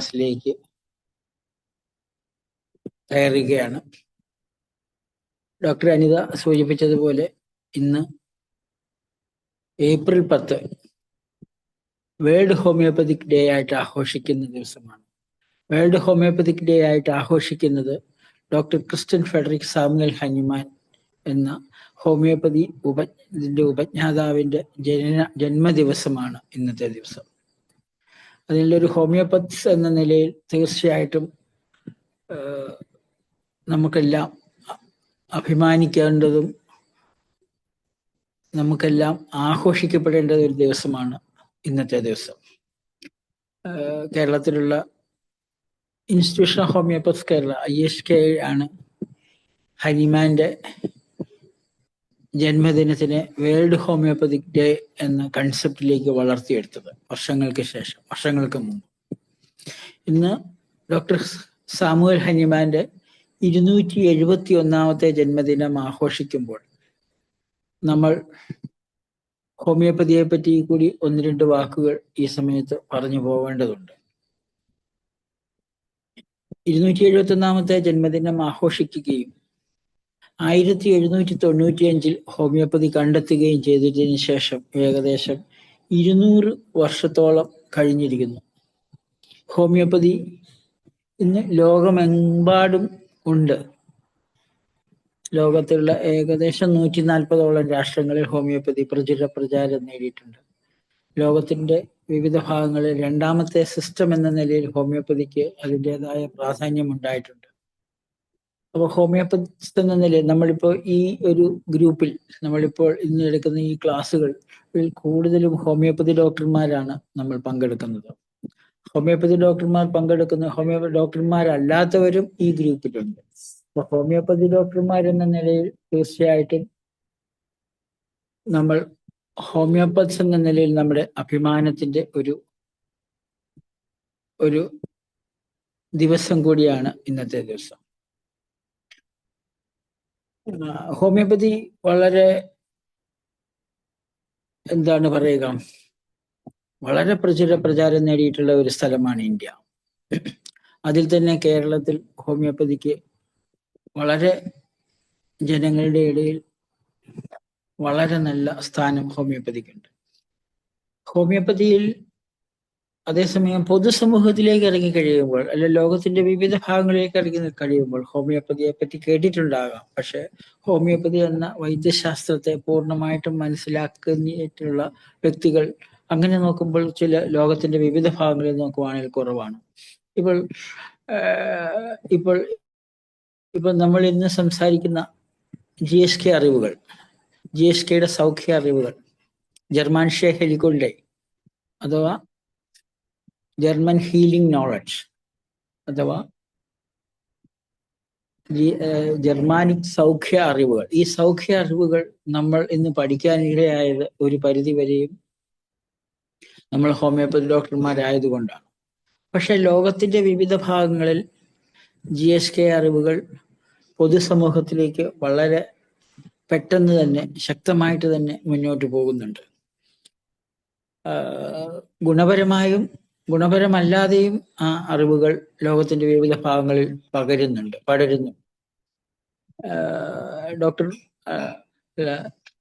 ക്ലാസ്സിലേക്ക് കയറുകയാണ്. ഡോക്ടർ അനിത സൂചിപ്പിച്ചതുപോലെ ഇന്ന് ഏപ്രിൽ 10 വേൾഡ് ഹോമിയോപ്പതിക് ഡേ ആയിട്ട് ആഘോഷിക്കുന്ന ദിവസമാണ്. വേൾഡ് ഹോമിയോപ്പതിക് ഡേ ആയിട്ട് ആഘോഷിക്കുന്നത് doctor Christian Frederick Samuel Hahnemann എന്ന ഹോമിയോപ്പതി ഉപജ്ഞാതാവിൻ്റെ ജന്മദിവസമാണ് ഇന്നത്തെ ദിവസം. അതിലൊരു ഹോമിയോപ്പത്സ് എന്ന നിലയിൽ തീർച്ചയായിട്ടും നമുക്കെല്ലാം അഭിമാനിക്കേണ്ടതും നമുക്കെല്ലാം ആഘോഷിക്കപ്പെടേണ്ട ഒരു ദിവസമാണ് ഇന്നത്തെ ദിവസം. കേരളത്തിലുള്ള institution of homeopaths Kerala IHK ആണ് ഹനിമാന്റെ ജന്മദിനത്തിനെ വേൾഡ് ഹോമിയോപ്പതിക് ഡേ എന്ന കൺസെപ്റ്റിലേക്ക് വളർത്തിയെടുത്തത് വർഷങ്ങൾക്ക് മുമ്പ്. ഇന്ന് ഡോക്ടർ സാമുവൽ ഹനിമാന്റെ 271ാമത്തെ ജന്മദിനം ആഘോഷിക്കുമ്പോൾ നമ്മൾ ഹോമിയോപ്പതിയെ പറ്റി കൂടി 1-2 വാക്കുകൾ ഈ സമയത്ത് പറഞ്ഞു പോവേണ്ടതുണ്ട്. 271ാമത്തെ ജന്മദിനം ആഘോഷിക്കുകയും 1795 ഹോമിയോപ്പതി കണ്ടെത്തുകയും ചെയ്തതിനു ശേഷം ഏകദേശം 200 വർഷത്തോളം കഴിഞ്ഞിരിക്കുന്നു. ഹോമിയോപ്പതി ഇന്ന് ലോകമെമ്പാടും ഉണ്ട്. ലോകത്തുള്ള ഏകദേശം 140ഓളം രാഷ്ട്രങ്ങളിൽ ഹോമിയോപ്പതി പ്രചാരം നേടിയിട്ടുണ്ട്. ലോകത്തിന്റെ വിവിധ ഭാഗങ്ങളിൽ 2ാമത്തെ സിസ്റ്റം എന്ന നിലയിൽ ഹോമിയോപ്പതിക്ക് അതിൻ്റെതായ പ്രാധാന്യം ഉണ്ടായിട്ടുണ്ട്. അപ്പോൾ ഹോമിയോപ്പതിസ്റ്റ് എന്ന നിലയിൽ നമ്മളിപ്പോൾ ഈ ഒരു ഗ്രൂപ്പിൽ നമ്മളിപ്പോൾ ഇന്ന് എടുക്കുന്ന ഈ ക്ലാസ്സുകളിൽ കൂടുതലും ഹോമിയോപ്പതി ഡോക്ടർമാരാണ് നമ്മൾ പങ്കെടുക്കുന്നത്. ഹോമിയോപ്പതി ഡോക്ടർമാർ ഹോമിയോപ്പതി ഡോക്ടർമാരല്ലാത്തവരും ഈ ഗ്രൂപ്പിലുണ്ട്. അപ്പൊ ഹോമിയോപ്പതി ഡോക്ടർമാർ എന്ന നിലയിൽ തീർച്ചയായിട്ടും നമ്മൾ ഹോമിയോപ്പത്സ് എന്ന നിലയിൽ നമ്മുടെ അഭിമാനത്തിന്റെ ഒരു ദിവസം കൂടിയാണ് ഇന്നത്തെ ദിവസം. ഹോമിയോപ്പതി വളരെ വളരെ പ്രചാരം നേടിയിട്ടുള്ള ഒരു സ്ഥലമാണ് ഇന്ത്യ. അതിൽ തന്നെ കേരളത്തിൽ ഹോമിയോപ്പതിക്ക് വളരെ ജനങ്ങളുടെ ഇടയിൽ വളരെ നല്ല സ്ഥാനം ഹോമിയോപ്പതിക്കുണ്ട്. ഹോമിയോപ്പതിയിൽ അതേസമയം പൊതുസമൂഹത്തിലേക്ക് ഇറങ്ങിക്കഴിയുമ്പോൾ അല്ലെ ലോകത്തിന്റെ വിവിധ ഭാഗങ്ങളിലേക്ക് ഇറങ്ങി കഴിയുമ്പോൾ ഹോമിയോപ്പതിയെ പറ്റി കേട്ടിട്ടുണ്ടാകാം. പക്ഷെ ഹോമിയോപ്പതി എന്ന വൈദ്യശാസ്ത്രത്തെ പൂർണ്ണമായിട്ടും മനസ്സിലാക്കിയിട്ടുള്ള വ്യക്തികൾ അങ്ങനെ നോക്കുമ്പോൾ ലോകത്തിന്റെ വിവിധ ഭാഗങ്ങളിൽ നോക്കുവാണെങ്കിൽ കുറവാണ്. ഇപ്പോൾ നമ്മൾ ഇന്ന് സംസാരിക്കുന്ന GSK അറിവുകൾ, GSKയുടെ സൗഖ്യ അറിവുകൾ, ജർമാൻഷ്യ ഹെലിക്കുണ്ടെ അഥവാ ജർമ്മൻ ഹീലിംഗ് നോളജ് അഥവാ ജർമാനിക് സൗഖ്യ അറിവുകൾ, ഈ സൗഖ്യ അറിവുകൾ നമ്മൾ ഇന്ന് പഠിക്കാനിടയായത് ഒരു പരിധിവരെയും നമ്മൾ ഹോമിയോപ്പതി ഡോക്ടർമാരായതുകൊണ്ടാണ്. പക്ഷെ ലോകത്തിന്റെ വിവിധ ഭാഗങ്ങളിൽ GSK അറിവുകൾ പൊതുസമൂഹത്തിലേക്ക് വളരെ പെട്ടെന്ന് തന്നെ ശക്തമായിട്ട് തന്നെ മുന്നോട്ട് പോകുന്നുണ്ട്. ഗുണപരമായും ഗുണപരമല്ലാതെയും ആ അറിവുകൾ ലോകത്തിന്റെ വിവിധ ഭാഗങ്ങളിൽ പടരുന്നു.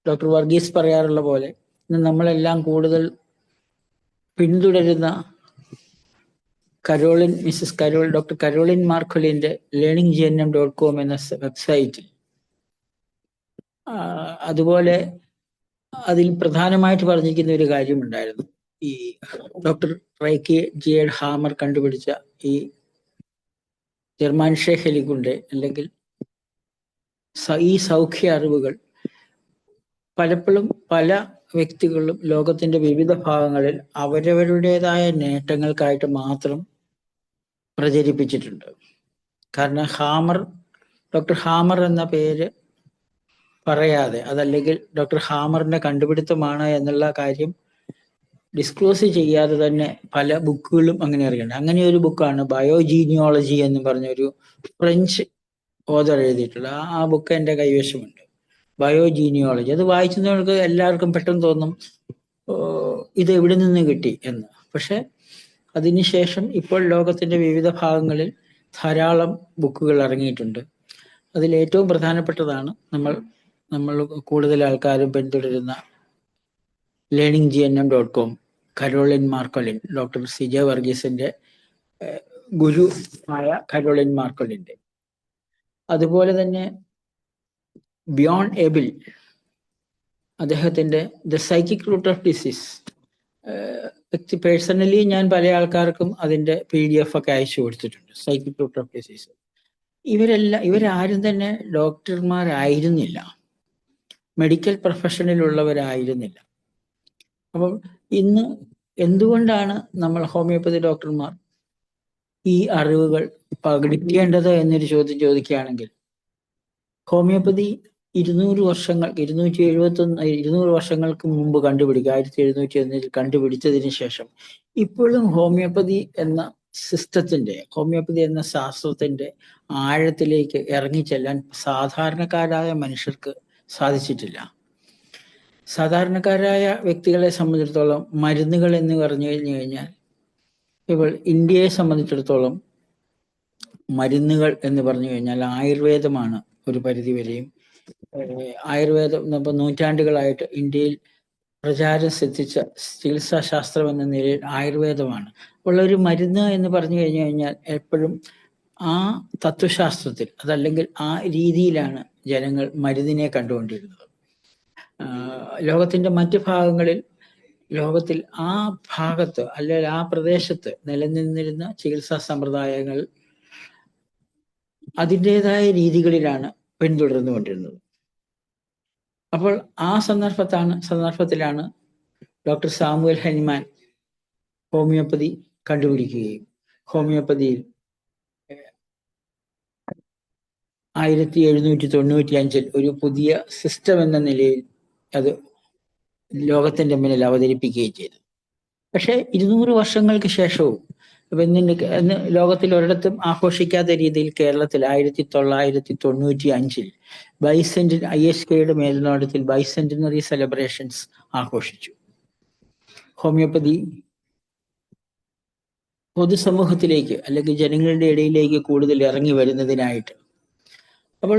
ഡോക്ടർ വർഗീസ് പറയാറുള്ള പോലെ നമ്മളെല്ലാം കൂടുതൽ പിന്തുടരുന്ന ഡോക്ടർ കരോളിൻ മാർക്കൊലിന്റെ learninggnm.com എന്ന വെബ്സൈറ്റിൽ അതുപോലെ അതിൽ പ്രധാനമായിട്ട് പറഞ്ഞിരിക്കുന്ന ഒരു കാര്യമുണ്ടായിരുന്നു. ഈ ഡോക്ടർ റൈക്കി ജിയേഡ് ഹാമർ കണ്ടുപിടിച്ച ഈ ജർമാൻഷ്യ ഹെലിക്കുണ്ടെ അല്ലെങ്കിൽ ഈ സൗഖ്യ അറിവുകൾ പലപ്പോഴും പല വ്യക്തികളും ലോകത്തിന്റെ വിവിധ ഭാഗങ്ങളിൽ അവരവരുടേതായ നേട്ടങ്ങൾക്കായിട്ട് മാത്രം പ്രചരിപ്പിച്ചിട്ടുണ്ട്. കാരണം ഡോക്ടർ ഹാമർ എന്ന പേര് പറയാതെ, അതല്ലെങ്കിൽ ഡോക്ടർ ഹാമറിന്റെ കണ്ടുപിടുത്തമാണ് എന്നുള്ള കാര്യം ഡിസ്ക്ലോസ് ചെയ്യാതെ തന്നെ പല ബുക്കുകളും അങ്ങനെ അറിയണം. അങ്ങനെ ഒരു ബുക്കാണ് ബയോജീനിയോളജി എന്ന് പറഞ്ഞൊരു ഫ്രഞ്ച് ഓതർ എഴുതിയിട്ടുള്ള ആ ബുക്ക് എൻ്റെ കൈവശമുണ്ട്. ബയോജീനിയോളജി. അത് വായിക്കുന്നവർക്ക് എല്ലാവർക്കും പെട്ടെന്ന് തോന്നും ഇത് എവിടെ നിന്ന് കിട്ടി എന്ന്. പക്ഷെ അതിനുശേഷം ഇപ്പോൾ ലോകത്തിന്റെ വിവിധ ഭാഗങ്ങളിൽ ധാരാളം ബുക്കുകൾ ഇറങ്ങിയിട്ടുണ്ട്. അതിൽ ഏറ്റവും പ്രധാനപ്പെട്ടതാണ് നമ്മൾ കൂടുതൽ ആൾക്കാരും പിന്തുടരുന്ന learninggmm.com, കരോളിൻ മാർക്കൊലിൻ, ഡോക്ടർ സിജ വർഗീസിന്റെ ഗുരു ആയ കരോളിൻ മാർക്കൊലിന്റെ. അതുപോലെ തന്നെ ബിയോണ്ട് എബിൾ, അദ്ദേഹത്തിന്റെ the psychic root of disease, personally ഞാൻ പല ആൾക്കാർക്കും അതിന്റെ PDF ഒക്കെ അയച്ചു കൊടുത്തിട്ടുണ്ട്. Psychic root of disease. ഇവരാരും തന്നെ ഡോക്ടർമാരായിരുന്നില്ല, മെഡിക്കൽ പ്രൊഫഷനിലുള്ളവരായിരുന്നില്ല. അപ്പം ഇന്ന് എന്തുകൊണ്ടാണ് നമ്മൾ ഹോമിയോപ്പതി ഡോക്ടർമാർ ഈ അറിവുകൾ പകടിക്കേണ്ടത് എന്നൊരു ചോദ്യം ചോദിക്കുകയാണെങ്കിൽ, ഹോമിയോപ്പതി 200 വർഷങ്ങൾക്ക് മുമ്പ് കണ്ടുപിടിക്കുക, 1701 കണ്ടുപിടിച്ചതിന് ശേഷം ഇപ്പോഴും ഹോമിയോപ്പതി എന്ന സിസ്റ്റത്തിന്റെ, ഹോമിയോപ്പതി എന്ന ശാസ്ത്രത്തിന്റെ ആഴത്തിലേക്ക് ഇറങ്ങിച്ചെല്ലാൻ സാധാരണക്കാരായ മനുഷ്യർക്ക് സാധിച്ചിട്ടില്ല. സാധാരണക്കാരായ വ്യക്തികളെ സംബന്ധിച്ചിടത്തോളം മരുന്നുകൾ എന്ന് പറഞ്ഞു കഴിഞ്ഞാൽ, ഇപ്പോൾ ഇന്ത്യയെ സംബന്ധിച്ചിടത്തോളം മരുന്നുകൾ എന്ന് പറഞ്ഞു കഴിഞ്ഞാൽ ആയുർവേദമാണ് ഒരു പരിധിവരെയും. ആയുർവേദം ഇപ്പം നൂറ്റാണ്ടുകളായിട്ട് ഇന്ത്യയിൽ പ്രചാരം സിദ്ധിച്ച ചികിത്സാ ശാസ്ത്രം എന്ന നിലയിൽ ആയുർവേദമാണ്. അപ്പോൾ ഒരു മരുന്ന് എന്ന് പറഞ്ഞു കഴിഞ്ഞാൽ എപ്പോഴും ആ തത്വശാസ്ത്രത്തിൽ, അതല്ലെങ്കിൽ ആ രീതിയിലാണ് ജനങ്ങൾ മരുന്നിനെ കണ്ടുകൊണ്ടിരുന്നത്. ലോകത്തിന്റെ മറ്റു ഭാഗങ്ങളിൽ, ലോകത്തിൽ ആ ഭാഗത്ത് അല്ലെങ്കിൽ ആ പ്രദേശത്ത് നിലനിന്നിരുന്ന ചികിത്സാ സമ്പ്രദായങ്ങൾ അതിൻ്റെതായ രീതികളിലാണ് പിന്തുടർന്നുകൊണ്ടിരുന്നത്. അപ്പോൾ ആ സന്ദർഭത്തിലാണ് ഡോക്ടർ സാമുവൽ ഹനിമാൻ ഹോമിയോപ്പതി കണ്ടുപിടിക്കുകയും ഹോമിയോപ്പതിയിൽ 1795 ഒരു പുതിയ സിസ്റ്റം എന്ന നിലയിൽ അത് ലോകത്തിന്റെ മുന്നിൽ അവതരിപ്പിക്കുകയും ചെയ്തു. പക്ഷെ 200 വർഷങ്ങൾക്ക് ശേഷവും ഇന്ന് ലോകത്തിൽ ഒരിടത്തും ആഘോഷിക്കാത്ത രീതിയിൽ കേരളത്തിൽ 1995 ബൈസെന്റിൻ ISKയുടെ മേൽനോട്ടത്തിൽ ബൈസെന്റിനറി സെലിബ്രേഷൻസ് ആഘോഷിച്ചു. ഹോമിയോപ്പതി പൊതുസമൂഹത്തിലേക്ക് അല്ലെങ്കിൽ ജനങ്ങളുടെ ഇടയിലേക്ക് കൂടുതൽ ഇറങ്ങി വരുന്നതിനായിട്ട്. അപ്പോൾ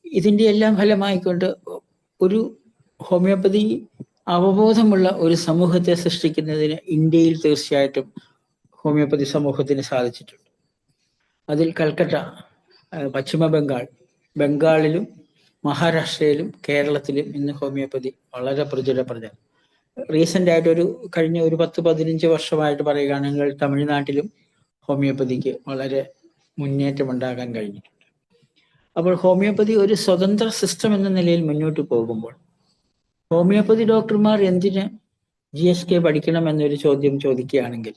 ഇതിന്റെ എല്ലാം ഫലമായിക്കൊണ്ട് ഒരു ഹോമിയോപ്പതി അവബോധമുള്ള ഒരു സമൂഹത്തെ സൃഷ്ടിക്കുന്നതിന് ഇന്ത്യയിൽ തീർച്ചയായിട്ടും ഹോമിയോപ്പതി സമൂഹത്തിന് സാധിച്ചിട്ടുണ്ട്. അതിൽ കൽക്കട്ട, പശ്ചിമ ബംഗാളിലും മഹാരാഷ്ട്രയിലും കേരളത്തിലും ഇന്ന് ഹോമിയോപ്പതി വളരെ പ്രചാരം. റീസെന്റ് ആയിട്ട് കഴിഞ്ഞ 10-15 വർഷമായിട്ട് പറയുകയാണെങ്കിൽ തമിഴ്നാട്ടിലും ഹോമിയോപ്പതിക്ക് വളരെ മുന്നേറ്റം ഉണ്ടാകാൻ കഴിഞ്ഞിട്ടുണ്ട്. അപ്പോൾ ഹോമിയോപ്പതി ഒരു സ്വതന്ത്ര സിസ്റ്റം എന്ന നിലയിൽ മുന്നോട്ട് പോകുമ്പോൾ ഹോമിയോപ്പതി ഡോക്ടർമാർ എന്തിന് GSK പഠിക്കണം എന്നൊരു ചോദ്യം ചോദിക്കുകയാണെങ്കിൽ,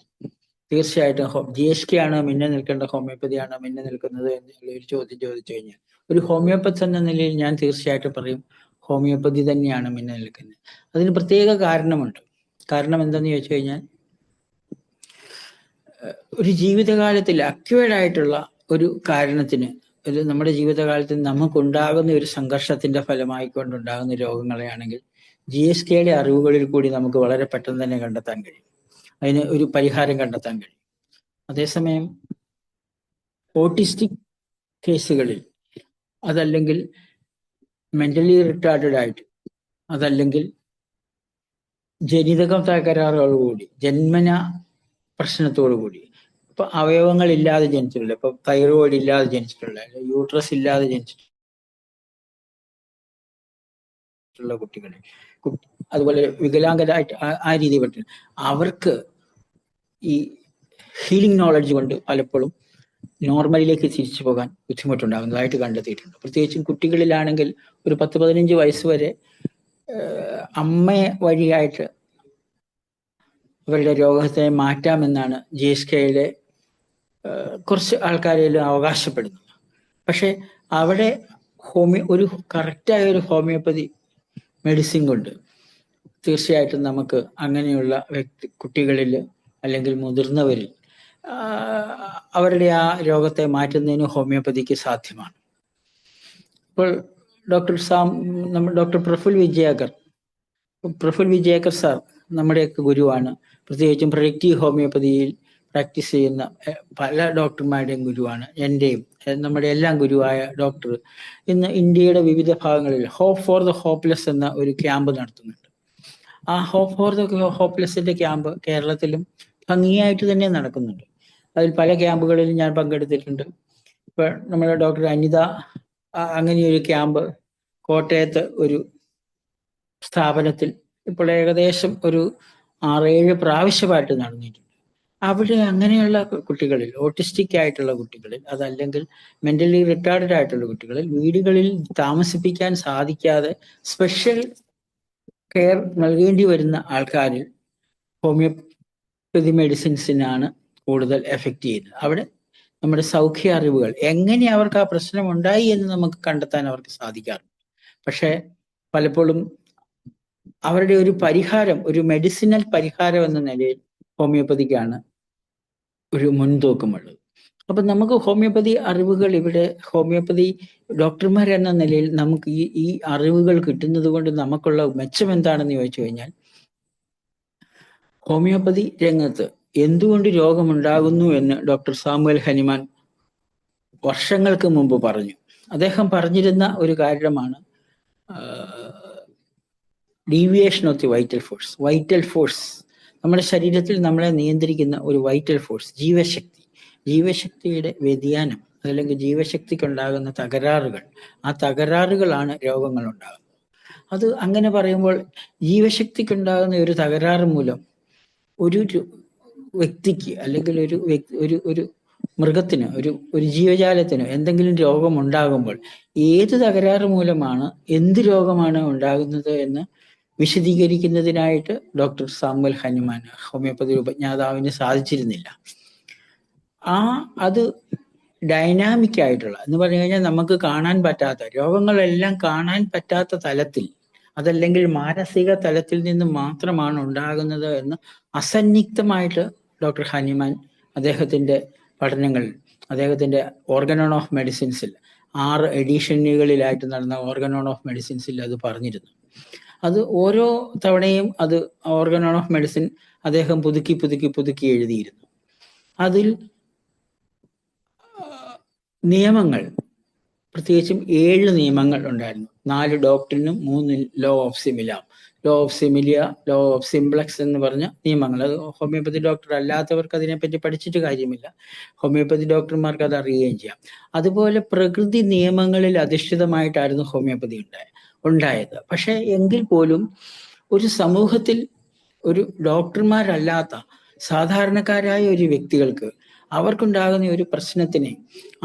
തീർച്ചയായിട്ടും GSK ആണോ മുന്നേ നിൽക്കേണ്ട, ഹോമിയോപ്പതി ആണോ മുന്നേ നിൽക്കുന്നത് എന്നുള്ള ഒരു ചോദ്യം ചോദിച്ചു കഴിഞ്ഞാൽ ഒരു ഹോമിയോപ്പത്ത് എന്ന നിലയിൽ ഞാൻ തീർച്ചയായിട്ടും പറയും ഹോമിയോപ്പതി തന്നെയാണ് മുന്നേ നിൽക്കുന്നത്. അതിന് പ്രത്യേക കാരണമുണ്ട്. കാരണം എന്താന്ന് ചോദിച്ചു കഴിഞ്ഞാൽ, ഒരു ജീവിതകാലത്തിൽ അക്വേർഡ് ആയിട്ടുള്ള ഒരു കാരണത്തിന്, നമ്മുടെ ജീവിതകാലത്തിൽ നമുക്കുണ്ടാകുന്ന ഒരു സംഘർഷത്തിന്റെ ഫലമായിക്കൊണ്ടുണ്ടാകുന്ന രോഗങ്ങളെയാണെങ്കിൽ GSKയുടെ അറിവുകളിൽ കൂടി നമുക്ക് വളരെ പെട്ടെന്ന് തന്നെ കണ്ടെത്താൻ കഴിയും, അതിന് ഒരു പരിഹാരം കണ്ടെത്താൻ കഴിയും. അതേസമയം ഓട്ടിസ്റ്റിക് കേസുകളിൽ, അതല്ലെങ്കിൽ മെന്റലി റിട്ടാർഡഡ് ആയിട്ട്, അതല്ലെങ്കിൽ ജനിതക തകരാറുകളോടുകൂടി, ജന്മന പ്രശ്നത്തോടു കൂടി, ഇപ്പൊ അവയവങ്ങൾ ഇല്ലാതെ ജനിച്ചിട്ടുള്ള, ഇപ്പൊ തൈറോയിഡ് ഇല്ലാതെ ജനിച്ചിട്ടുള്ള, യൂട്രസ് ഇല്ലാതെ ജനിച്ചിട്ടുള്ള കുട്ടികളെ, അതുപോലെ വികലാംഗരായിട്ട് ആ രീതി പറ്റും, അവർക്ക് ഈ ഹീലിംഗ് നോളജ് കൊണ്ട് പലപ്പോഴും നോർമലിലേക്ക് തിരിച്ചു പോകാൻ ബുദ്ധിമുട്ടുണ്ടാകുന്നതായിട്ട് കണ്ടെത്തിയിട്ടുണ്ട്. പ്രത്യേകിച്ചും കുട്ടികളിലാണെങ്കിൽ ഒരു 10-15 വയസ്സ് വരെ അമ്മ വഴിയായിട്ട് അവരുടെ രോഗത്തെ മാറ്റാമെന്നാണ് GSKയിലെ കുറച്ച് ആൾക്കാരെല്ലാം അവകാശപ്പെടുന്നത്. പക്ഷെ അവിടെ ഒരു കറക്റ്റായ ഒരു ഹോമിയോപ്പതി മെഡിസിൻ കൊണ്ട് തീർച്ചയായിട്ടും നമുക്ക് അങ്ങനെയുള്ള കുട്ടികളിൽ അല്ലെങ്കിൽ മുതിർന്നവരിൽ അവരുടെ ആ രോഗത്തെ മാറ്റുന്നതിന് ഹോമിയോപ്പതിക്ക് സാധ്യമാണ്. ഇപ്പോൾ ഡോക്ടർ പ്രഫുൽ വിജയകർ സാർ നമ്മുടെയൊക്കെ ഗുരുവാണ്. പ്രത്യേകിച്ചും പ്രൊഡക്റ്റീവ് ഹോമിയോപ്പതിയിൽ പ്രാക്ടീസ് ചെയ്യുന്ന പല ഡോക്ടർമാരുടെയും ഗുരുവാണ്, എൻ്റെയും നമ്മുടെ എല്ലാം ഗുരുവായ ഡോക്ടർ ഇന്ന് ഇന്ത്യയുടെ വിവിധ ഭാഗങ്ങളിൽ ഹോപ്പ് ഫോർ ദ ഹോപ്പ്ലെസ് എന്ന ഒരു ക്യാമ്പ് നടത്തുന്നുണ്ട്. ആ ഹോപ്പ് ഫോർ ദ ഹോപ്പ്ലെസ്സിന്റെ ക്യാമ്പ് കേരളത്തിലും ഭംഗിയായിട്ട് തന്നെ നടക്കുന്നുണ്ട്. അതിൽ പല ക്യാമ്പുകളിലും ഞാൻ പങ്കെടുത്തിട്ടുണ്ട്. ഇപ്പൊ നമ്മുടെ ഡോക്ടർ അനിത അങ്ങനെയൊരു ക്യാമ്പ് കോട്ടയത്ത് ഒരു സ്ഥാപനത്തിൽ ഇപ്പോൾ ഏകദേശം ഒരു 6-7 പ്രാവശ്യമായിട്ട് നടന്നിട്ടുണ്ട്. അവിടെ അങ്ങനെയുള്ള കുട്ടികളിൽ, ഓട്ടിസ്റ്റിക് ആയിട്ടുള്ള കുട്ടികളിൽ, അതല്ലെങ്കിൽ മെന്റലി റിട്ടാർഡഡ് ആയിട്ടുള്ള കുട്ടികളിൽ വീടുകളിൽ താമസിപ്പിക്കാൻ സാധിക്കാതെ സ്പെഷ്യൽ കെയർ നൽകേണ്ടി വരുന്ന ആൾക്കാരിൽ ഹോമിയോപ്പതി മെഡിസിൻസിനാണ് കൂടുതൽ എഫക്റ്റ് ചെയ്യുന്നത്. അവിടെ നമ്മുടെ സൗഖ്യ അറിവുകൾ എങ്ങനെ അവർക്ക് ആ പ്രശ്നം ഉണ്ടായി എന്ന് നമുക്ക് കണ്ടെത്താൻ അവർക്ക് സാധിക്കാറുണ്ട്. പക്ഷെ പലപ്പോഴും അവരുടെ ഒരു പരിഹാരം, ഒരു മെഡിസിനൽ പരിഹാരം എന്ന നിലയിൽ ഹോമിയോപ്പതിക്കാണ് ഒരു മുൻതൂക്കമുള്ളത്. അപ്പൊ നമുക്ക് ഹോമിയോപ്പതി അറിവുകൾ ഇവിടെ, ഹോമിയോപ്പതി ഡോക്ടർമാർ എന്ന നിലയിൽ നമുക്ക് ഈ അറിവുകൾ കിട്ടുന്നത് കൊണ്ട് നമുക്കുള്ള മെച്ചം എന്താണെന്ന് ചോദിച്ചു കഴിഞ്ഞാൽ, ഹോമിയോപ്പതി രംഗത്ത് എന്തുകൊണ്ട് രോഗമുണ്ടാകുന്നു എന്ന് ഡോക്ടർ സാമുവൽ ഹനിമാൻ വർഷങ്ങൾക്ക് മുമ്പ് പറഞ്ഞു. അദ്ദേഹം പറഞ്ഞിരുന്ന ഒരു കാര്യമാണ് deviation of the vital force. Vital force, നമ്മുടെ ശരീരത്തിൽ നമ്മളെ നിയന്ത്രിക്കുന്ന ഒരു വൈറ്റൽ ഫോഴ്സ്, ജീവശക്തി. ജീവശക്തിയുടെ വ്യതിയാനം അതല്ലെങ്കിൽ ജീവശക്തിക്കുണ്ടാകുന്ന തകരാറുകൾ, ആ തകരാറുകളാണ് രോഗങ്ങൾ ഉണ്ടാകുന്നത്. അത് അങ്ങനെ പറയുമ്പോൾ ജീവശക്തിക്കുണ്ടാകുന്ന ഒരു തകരാറ് മൂലം ഒരു വ്യക്തിക്ക് അല്ലെങ്കിൽ ഒരു മൃഗത്തിന്, ഒരു ജീവജാലത്തിന് എന്തെങ്കിലും രോഗം ഉണ്ടാകുമ്പോൾ ഏത് തകരാറ് മൂലമാണ്, എന്ത് രോഗമാണ് ഉണ്ടാകുന്നത് എന്ന് വിശദീകരിക്കുന്നതിനായിട്ട് ഡോക്ടർ സാമുവൽ ഹനിമാൻ, ഹോമിയോപ്പതി ഉപജ്ഞാതാവിന് സാധിച്ചിരുന്നില്ല. അത് ഡൈനാമിക് ആയിട്ടുള്ള എന്ന് പറഞ്ഞു കഴിഞ്ഞാൽ നമുക്ക് കാണാൻ പറ്റാത്ത രോഗങ്ങളെല്ലാം കാണാൻ പറ്റാത്ത തലത്തിൽ, അതല്ലെങ്കിൽ മാനസിക തലത്തിൽ നിന്ന് മാത്രമാണ് ഉണ്ടാകുന്നത് എന്ന് അസന്നിഗ്ധമായിട്ട് ഡോക്ടർ ഹനിമാൻ അദ്ദേഹത്തിന്റെ പഠനങ്ങളിൽ, അദ്ദേഹത്തിന്റെ ഓർഗനോൺ ഓഫ് മെഡിസിൻസിൽ 6 എഡിഷനുകളിലായിട്ട് നടന്ന ഓർഗനോൺ ഓഫ് മെഡിസിൻസിൽ അത് പറഞ്ഞിരുന്നു. അത് ഓരോ തവണയും അത് ഓർഗനോൺ ഓഫ് മെഡിസിൻ അദ്ദേഹം പുതുക്കി എഴുതിയിരുന്നു. അതിൽ നിയമങ്ങൾ, പ്രത്യേകിച്ചും 7 നിയമങ്ങൾ ഉണ്ടായിരുന്നു. 4 ഡോക്ടറിനും 3 law of similia, law of similia, law of simplex എന്ന് പറഞ്ഞ നിയമങ്ങൾ. അത് ഹോമിയോപ്പതി ഡോക്ടർ അല്ലാത്തവർക്ക് അതിനെപ്പറ്റി പഠിച്ചിട്ട് കാര്യമില്ല, ഹോമിയോപ്പതി ഡോക്ടർമാർക്ക് അത് അറിയുകയും ചെയ്യാം. അതുപോലെ പ്രകൃതി നിയമങ്ങളിൽ അധിഷ്ഠിതമായിട്ടായിരുന്നു ഹോമിയോപ്പതി ഉണ്ടായത്. പക്ഷെ എങ്കിൽ പോലും ഒരു സമൂഹത്തിൽ ഒരു ഡോക്ടർമാരല്ലാത്ത സാധാരണക്കാരായ ഒരു വ്യക്തികൾക്ക് അവർക്കുണ്ടാകുന്ന ഒരു പ്രശ്നത്തിനെ,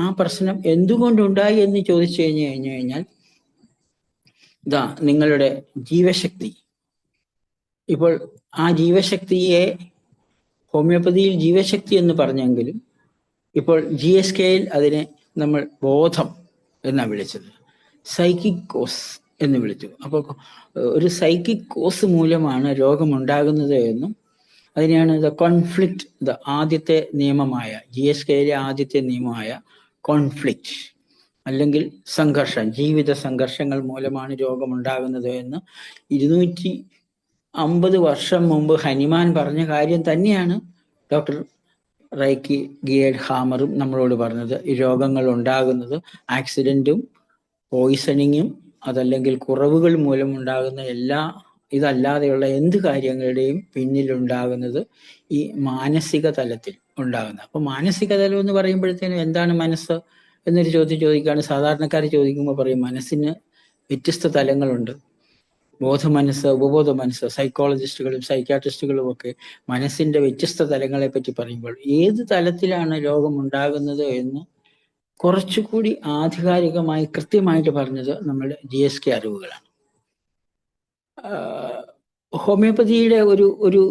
ആ പ്രശ്നം എന്തുകൊണ്ടുണ്ടായി എന്ന് ചോദിച്ചു കഴിഞ്ഞാൽ ഇതാ നിങ്ങളുടെ ജീവശക്തി. ഇപ്പോൾ ആ ജീവശക്തിയെ ഹോമിയോപ്പതിയിൽ ജീവശക്തി എന്ന് പറഞ്ഞെങ്കിലും ഇപ്പോൾ GSKയിൽ അതിനെ നമ്മൾ ബോധം എന്നാണ് വിളിച്ചത്, സൈക്കിക് കോസ് എന്ന് വിളിച്ചു. അപ്പോൾ ഒരു സൈക്കിക് കോസ് മൂലമാണ് രോഗമുണ്ടാകുന്നത് എന്നും അതിനെയാണ് കോൺഫ്ലിക്റ്റ്, ആദ്യത്തെ നിയമമായ GSKയിലെ ആദ്യത്തെ നിയമമായ കോൺഫ്ലിക്റ്റ് അല്ലെങ്കിൽ സംഘർഷം, ജീവിത സംഘർഷങ്ങൾ മൂലമാണ് രോഗമുണ്ടാകുന്നത് എന്ന് 250 വർഷം മുമ്പ് ഹനിമാൻ പറഞ്ഞ കാര്യം തന്നെയാണ് ഡോക്ടർ റൈക്കി ഗിയേഡ് ഹാമറും നമ്മളോട് പറഞ്ഞത്. ഈ രോഗങ്ങൾ ഉണ്ടാകുന്നത് ആക്സിഡന്റും പോയിസണിങ്ങും അതല്ലെങ്കിൽ കുറവുകൾ മൂലം ഉണ്ടാകുന്ന ഇതല്ലാതെയുള്ള എന്ത് കാര്യങ്ങളുടെയും പിന്നിലുണ്ടാകുന്നത് ഈ മാനസിക തലത്തിൽ ഉണ്ടാകുന്നത്. അപ്പൊ മാനസിക തലം എന്ന് പറയുമ്പോഴത്തേനും എന്താണ് മനസ്സ് എന്നൊരു ചോദ്യം ചോദിക്കുകയാണ്. സാധാരണക്കാർ ചോദിക്കുമ്പോൾ പറയും മനസ്സിന് വ്യത്യസ്ത തലങ്ങളുണ്ട്, ബോധ മനസ്സ്, ഉപബോധ മനസ്സ്. സൈക്കോളജിസ്റ്റുകളും സൈക്യാട്രിസ്റ്റുകളും ഒക്കെ മനസ്സിന്റെ വ്യത്യസ്ത തലങ്ങളെ പറ്റി പറയുമ്പോൾ ഏത് തലത്തിലാണ് രോഗം ഉണ്ടാകുന്നത് എന്ന് കുറച്ചുകൂടി ആധികാരികമായി കൃത്യമായിട്ട് പറഞ്ഞത് നമ്മുടെ GSK അറിവുകളാണ്. ഹോമിയോപ്പതിയുടെ ഒരു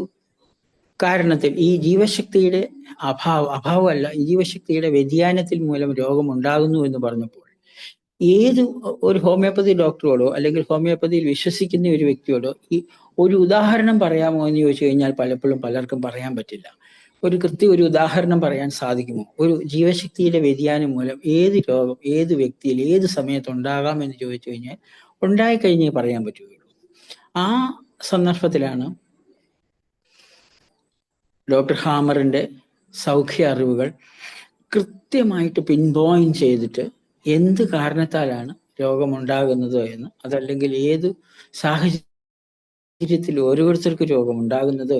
കാരണത്തിൽ ഈ ജീവശക്തിയുടെ അഭാവമല്ല, ഈ ജീവശക്തിയുടെ വ്യതിയാനത്തിൽ മൂലം രോഗമുണ്ടാകുന്നു എന്ന് പറഞ്ഞപ്പോൾ ഏത് ഒരു ഹോമിയോപ്പതി ഡോക്ടറോടോ അല്ലെങ്കിൽ ഹോമിയോപ്പതിയിൽ വിശ്വസിക്കുന്ന ഒരു വ്യക്തിയോടോ ഈ ഒരു ഉദാഹരണം പറയാമോ എന്ന് ചോദിച്ചു കഴിഞ്ഞാൽ പലപ്പോഴും പലർക്കും പറയാൻ പറ്റില്ല. ഒരു ഉദാഹരണം പറയാൻ സാധിക്കുമോ? ഒരു ജീവശക്തിയുടെ വ്യതിയാനം മൂലം ഏത് രോഗം ഏത് വ്യക്തിയിൽ ഏത് സമയത്ത് ഉണ്ടാകാം എന്ന് ചോദിച്ചു കഴിഞ്ഞാൽ ഉണ്ടായിക്കഴിഞ്ഞേ പറയാൻ പറ്റുകയുള്ളൂ. ആ സന്ദർഭത്തിലാണ് ഡോക്ടർ ഹാമറിന്റെ സൗഖ്യ അറിവുകൾ കൃത്യമായിട്ട് പിൻ പോയിന്റ് ചെയ്തിട്ട് എന്ത് കാരണത്താലാണ് രോഗമുണ്ടാകുന്നത് എന്ന്, അതല്ലെങ്കിൽ ഏത് സാഹചര്യത്തിൽ ഓരോരുത്തർക്കും രോഗമുണ്ടാകുന്നത്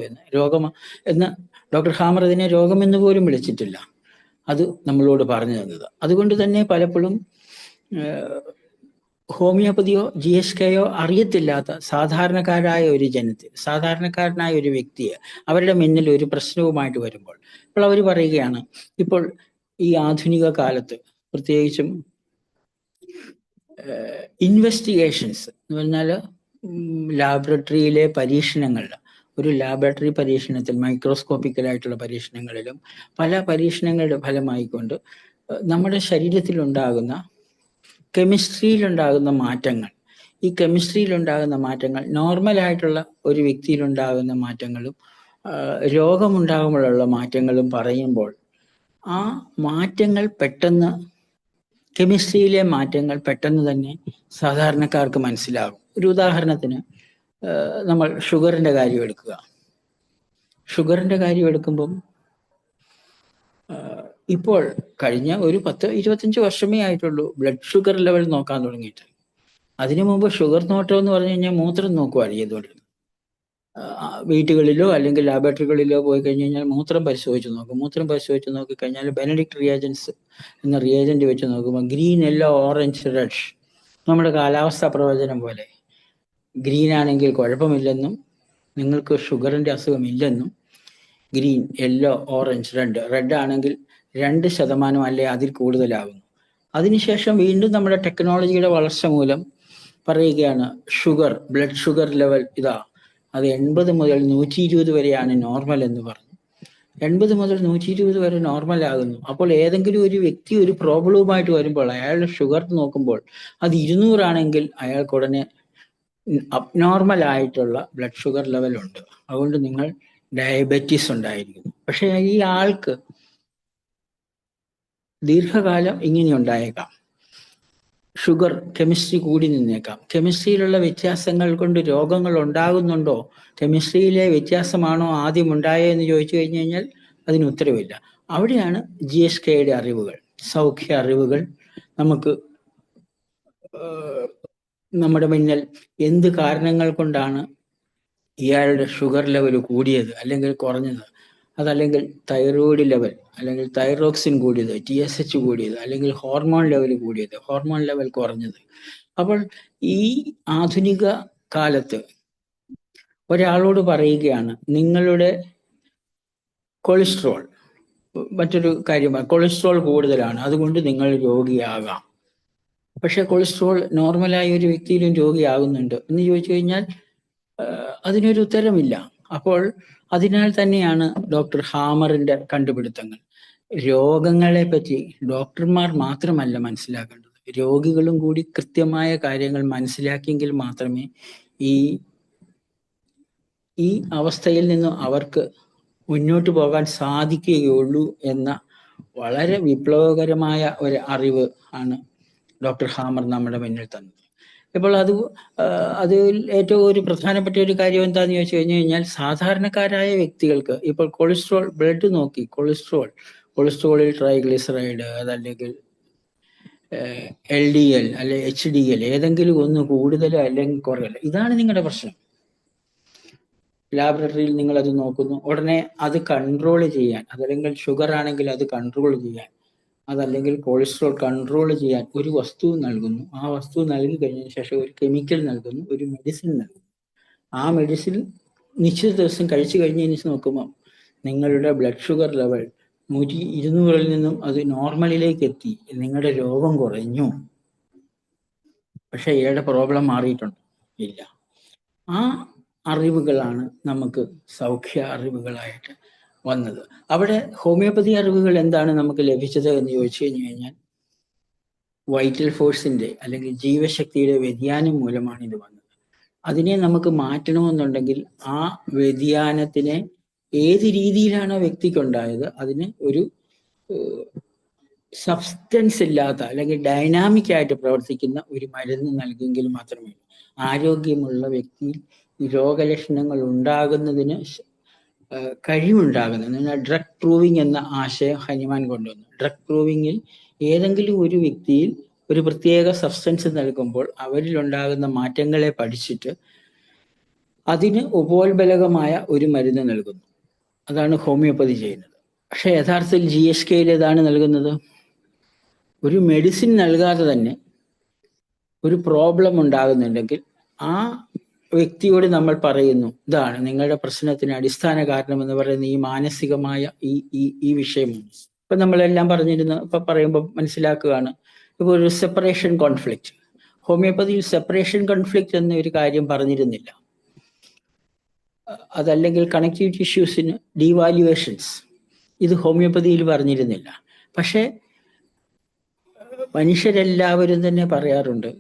എന്ന് ഡോക്ടർ ഹാമർ അതിനെ രോഗമെന്ന് പോലും വിളിച്ചിട്ടില്ല. അത് നമ്മളോട് പറഞ്ഞു തന്നത്. അതുകൊണ്ട് തന്നെ പലപ്പോഴും ഹോമിയോപ്പതിയോ GSKയോ അറിയത്തില്ലാത്ത സാധാരണക്കാരായ ഒരു വ്യക്തിയെ അവരുടെ മുന്നിൽ ഒരു പ്രശ്നവുമായിട്ട് വരുമ്പോൾ ഇപ്പോൾ അവർ പറയുകയാണ്, ഇപ്പോൾ ഈ ആധുനിക കാലത്ത് പ്രത്യേകിച്ചും ഇൻവെസ്റ്റിഗേഷൻസ് എന്ന് പറഞ്ഞാൽ ലാബറട്ടറിയിലെ പരീക്ഷണങ്ങളിൽ, ഒരു ലാബറട്ടറി പരീക്ഷണത്തിൽ മൈക്രോസ്കോപ്പിക്കലായിട്ടുള്ള പരീക്ഷണങ്ങളിലും പല പരീക്ഷണങ്ങളുടെ ഫലമായിക്കൊണ്ട് നമ്മുടെ ശരീരത്തിലുണ്ടാകുന്ന കെമിസ്ട്രിയിലുണ്ടാകുന്ന മാറ്റങ്ങൾ, ഈ കെമിസ്ട്രിയിലുണ്ടാകുന്ന മാറ്റങ്ങൾ നോർമലായിട്ടുള്ള ഒരു വ്യക്തിയിലുണ്ടാകുന്ന മാറ്റങ്ങളും രോഗമുണ്ടാകുമ്പോഴുള്ള മാറ്റങ്ങളും പറയുമ്പോൾ ആ മാറ്റങ്ങൾ പെട്ടെന്ന്, കെമിസ്ട്രിയിലെ മാറ്റങ്ങൾ പെട്ടെന്ന് തന്നെ സാധാരണക്കാർക്ക് മനസ്സിലാകും. ഒരു ഉദാഹരണത്തിന് നമ്മൾ ഷുഗറിന്റെ കാര്യം എടുക്കുക. ഷുഗറിന്റെ കാര്യം എടുക്കുമ്പം ഇപ്പോൾ കഴിഞ്ഞ ഒരു 10-25 വർഷമേ ആയിട്ടുള്ളൂ ബ്ലഡ് ഷുഗർ ലെവൽ നോക്കാൻ തുടങ്ങിയിട്ട്. അതിനു മുമ്പ് ഷുഗർ നോട്ടം എന്ന് പറഞ്ഞു കഴിഞ്ഞാൽ മൂത്രം നോക്കുവാണ് ചെയ്തുകൊണ്ടിരുന്നത്. വീട്ടുകളിലോ അല്ലെങ്കിൽ ലാബറട്ടറികളിലോ പോയി കഴിഞ്ഞ് കഴിഞ്ഞാൽ മൂത്രം പരിശോധിച്ച് നോക്കിക്കഴിഞ്ഞാൽ ബെനഡിക്ട് റിയാജൻസ് എന്ന റിയാജന്റ് വെച്ച് നോക്കുമ്പോൾ ഗ്രീൻ, യെല്ലോ, ഓറഞ്ച്, റെഡ്, നമ്മുടെ കാലാവസ്ഥാ പ്രവചനം പോലെ ഗ്രീൻ ആണെങ്കിൽ കുഴപ്പമില്ലെന്നും നിങ്ങൾക്ക് ഷുഗറിന്റെ അസുഖമില്ലെന്നും, ഗ്രീൻ, യെല്ലോ, ഓറഞ്ച്, റെഡ് ആണെങ്കിൽ 2% അല്ലെ അതിൽ കൂടുതലാകുന്നു. അതിനുശേഷം വീണ്ടും നമ്മുടെ ടെക്നോളജിയുടെ വളർച്ച മൂലം പറയുകയാണ് ബ്ലഡ് ഷുഗർ ലെവൽ അത് 80 മുതൽ 120 വരെയാണ് നോർമൽ എന്ന് പറഞ്ഞു. 80 മുതൽ 120 വരെ നോർമൽ ആകുന്നു. അപ്പോൾ ഏതെങ്കിലും ഒരു വ്യക്തി ഒരു പ്രോബ്ലവുമായിട്ട് വരുമ്പോൾ അയാളുടെ ഷുഗർ നോക്കുമ്പോൾ അത് 200 ആണെങ്കിൽ അയാൾക്ക് ഉടനെ അബ്നോർമൽ ആയിട്ടുള്ള ബ്ലഡ് ഷുഗർ ലെവൽ ഉണ്ട്, അതുകൊണ്ട് നിങ്ങൾ ഡയബറ്റീസ് ഉണ്ടായിരിക്കുന്നു. പക്ഷെ ഈ ആൾക്ക് ദീർഘകാലം ഇങ്ങനെ ഉണ്ടായേക്കാം. ഷുഗർ കെമിസ്ട്രി കൂടി നിന്നേക്കാം. കെമിസ്ട്രിയിലുള്ള വ്യത്യാസങ്ങൾ കൊണ്ട് രോഗങ്ങൾ ഉണ്ടാകുന്നുണ്ടോ, കെമിസ്ട്രിയിലെ വ്യത്യാസമാണോ ആദ്യം ഉണ്ടായതെന്ന് ചോദിച്ചു കഴിഞ്ഞു കഴിഞ്ഞാൽ അതിന് ഉത്തരവില്ല. അവിടെയാണ് GSKയുടെ അറിവുകൾ, സൗഖ്യ അറിവുകൾ നമുക്ക് നമ്മുടെ മുന്നിൽ എന്ത് കാരണങ്ങൾ കൊണ്ടാണ് ഇയാളുടെ ഷുഗർ ലെവൽ കൂടിയത് അല്ലെങ്കിൽ കുറഞ്ഞത്, അതല്ലെങ്കിൽ തൈറോയിഡ് ലെവൽ അല്ലെങ്കിൽ തൈറോക്സിൻ കൂടിയത്, TSH കൂടിയത്, അല്ലെങ്കിൽ ഹോർമോൺ ലെവൽ കൂടിയത്, ഹോർമോൺ ലെവൽ കുറഞ്ഞത്. അപ്പോൾ ഈ ആധുനിക കാലത്ത് ഒരാളോട് പറയുകയാണ് നിങ്ങളുടെ കൊളസ്ട്രോൾ, മറ്റൊരു കാര്യമാണ് കൊളസ്ട്രോൾ കൂടുതലാണ് അതുകൊണ്ട് നിങ്ങൾ രോഗിയാകാം. പക്ഷെ കൊളസ്ട്രോൾ നോർമലായ ഒരു വ്യക്തിയിലും രോഗിയാകുന്നുണ്ട് എന്ന് ചോദിച്ചു കഴിഞ്ഞാൽ അതിനൊരു ഉത്തരമില്ല. അപ്പോൾ അതിനാൽ തന്നെയാണ് ഡോക്ടർ ഹാമറിന്റെ കണ്ടുപിടുത്തങ്ങൾ. രോഗങ്ങളെ പറ്റി ഡോക്ടർമാർ മാത്രമല്ല മനസ്സിലാക്കേണ്ടത്, രോഗികളും കൂടി കൃത്യമായ കാര്യങ്ങൾ മനസ്സിലാക്കിയെങ്കിൽ മാത്രമേ ഈ അവസ്ഥയിൽ നിന്ന് അവർക്ക് മുന്നോട്ട് പോകാൻ സാധിക്കുകയുള്ളൂ എന്ന വളരെ വിപ്ലവകരമായ ഒരു അറിവ് ആണ് ഡോക്ടർ ഹാമർ നമ്മുടെ മുന്നിൽ തന്നത്. ഇപ്പോൾ അതിൽ ഏറ്റവും ഒരു പ്രധാനപ്പെട്ട ഒരു കാര്യം എന്താന്ന് ചോദിച്ചു കഴിഞ്ഞു കഴിഞ്ഞാൽ സാധാരണക്കാരായ വ്യക്തികൾക്ക് ഇപ്പോൾ കൊളസ്ട്രോൾ ബ്ലഡ് നോക്കി കൊളസ്ട്രോളിൽ ട്രൈഗ്ലിസറൈഡ്, അതല്ലെങ്കിൽ LDL അല്ലെ HDL ഏതെങ്കിലും ഒന്ന് കൂടുതലോ അല്ലെങ്കിൽ കുറയല്ലോ, ഇതാണ് നിങ്ങളുടെ പ്രശ്നം. ലാബറട്ടറിയിൽ നിങ്ങൾ അത് നോക്കുന്നു, ഉടനെ അത് കൺട്രോൾ ചെയ്യാൻ, അതല്ലെങ്കിൽ ഷുഗർ ആണെങ്കിൽ അത് കൺട്രോൾ ചെയ്യാൻ, അതല്ലെങ്കിൽ കൊളസ്ട്രോൾ കൺട്രോൾ ചെയ്യാൻ ഒരു വസ്തു നൽകുന്നു. ആ വസ്തു നൽകി കഴിഞ്ഞതിന് ശേഷം ഒരു കെമിക്കൽ നൽകുന്നു, ഒരു മെഡിസിൻ നൽകുന്നു. ആ മെഡിസിൻ നിശ്ചിത ദിവസം കഴിച്ചു കഴിഞ്ഞതിന് നോക്കുമ്പോൾ നിങ്ങളുടെ ബ്ലഡ് ഷുഗർ ലെവൽ 200-ൽ നിന്നും അത് നോർമലിലേക്ക് എത്തി, നിങ്ങളുടെ രോഗം കുറഞ്ഞു. പക്ഷെ ഇയാളുടെ പ്രോബ്ലം മാറിയിട്ടുണ്ട് ഇല്ല. ആ അറിവുകളാണ് നമുക്ക് സൗഖ്യ അറിവുകളായിട്ട് വന്നത്. അവിടെ ഹോമിയോപ്പതി അറിവുകൾ എന്താണ് നമുക്ക് ലഭിച്ചത് എന്ന് ചോദിച്ചു കഴിഞ്ഞു കഴിഞ്ഞാൽ വൈറ്റൽ ഫോഴ്സിന്റെ അല്ലെങ്കിൽ ജീവശക്തിയുടെ വ്യതിയാനം മൂലമാണ് ഇത് വന്നത്. അതിനെ നമുക്ക് മാറ്റണമെന്നുണ്ടെങ്കിൽ ആ വ്യതിയാനത്തിനെ ഏത് രീതിയിലാണോ വ്യക്തിക്കുണ്ടായത് അതിന് ഒരു സബ്സ്റ്റൻസ് ഇല്ലാത്ത അല്ലെങ്കിൽ ഡൈനാമിക് ആയിട്ട് പ്രവർത്തിക്കുന്ന ഒരു മരുന്ന് നൽകിയെങ്കിൽ മാത്രമേ ആരോഗ്യമുള്ള വ്യക്തിയിൽ രോഗലക്ഷണങ്ങൾ ഉണ്ടാകുന്നതിന് കഴിവുണ്ടാകുന്നത്. ഡ്രഗ് പ്രൂവിങ് എന്ന ആശയം ഹനിമാൻ കൊണ്ടുവന്നു. ഡ്രഗ് പ്രൂവിങ്ങിൽ ഏതെങ്കിലും ഒരു വ്യക്തിയിൽ ഒരു പ്രത്യേക സബ്സ്റ്റൻസ് നൽകുമ്പോൾ അവരിലുണ്ടാകുന്ന മാറ്റങ്ങളെ പഠിച്ചിട്ട് അതിന് ഉപോത്ബലകമായ ഒരു മരുന്ന് നൽകുന്നു. അതാണ് ഹോമിയോപ്പതി ചെയ്യുന്നത്. പക്ഷെ യഥാർത്ഥത്തിൽ GSK ഏതാണ് നൽകുന്നത്? ഒരു മെഡിസിൻ നൽകാതെ തന്നെ ഒരു പ്രോബ്ലം ഉണ്ടാകുന്നുണ്ടെങ്കിൽ ആ വ്യക്തിയോട് നമ്മൾ പറയുന്നു, ഇതാണ് നിങ്ങളുടെ പ്രശ്നത്തിന് അടിസ്ഥാന കാരണം എന്ന് പറയുന്ന ഈ മാനസികമായ ഈ വിഷയമാണ്. ഇപ്പൊ നമ്മളെല്ലാം പറഞ്ഞിരുന്നു, ഇപ്പൊ പറയുമ്പോൾ മനസ്സിലാക്കുകയാണ്. ഇപ്പൊ ഒരു സെപ്പറേഷൻ കോൺഫ്ലിക്റ്റ്, ഹോമിയോപ്പതിയിൽ സെപ്പറേഷൻ കോൺഫ്ലിക്റ്റ് എന്ന ഒരു കാര്യം പറഞ്ഞിരുന്നില്ല. അതല്ലെങ്കിൽ കണക്ടിവിറ്റി ഇഷ്യൂസിന് ഡീവാല്യുവേഷൻസ്, ഇത് ഹോമിയോപ്പതിയിൽ പറഞ്ഞിരുന്നില്ല. പക്ഷെ മനുഷ്യരെല്ലാവരും തന്നെ പറയാറുണ്ട്,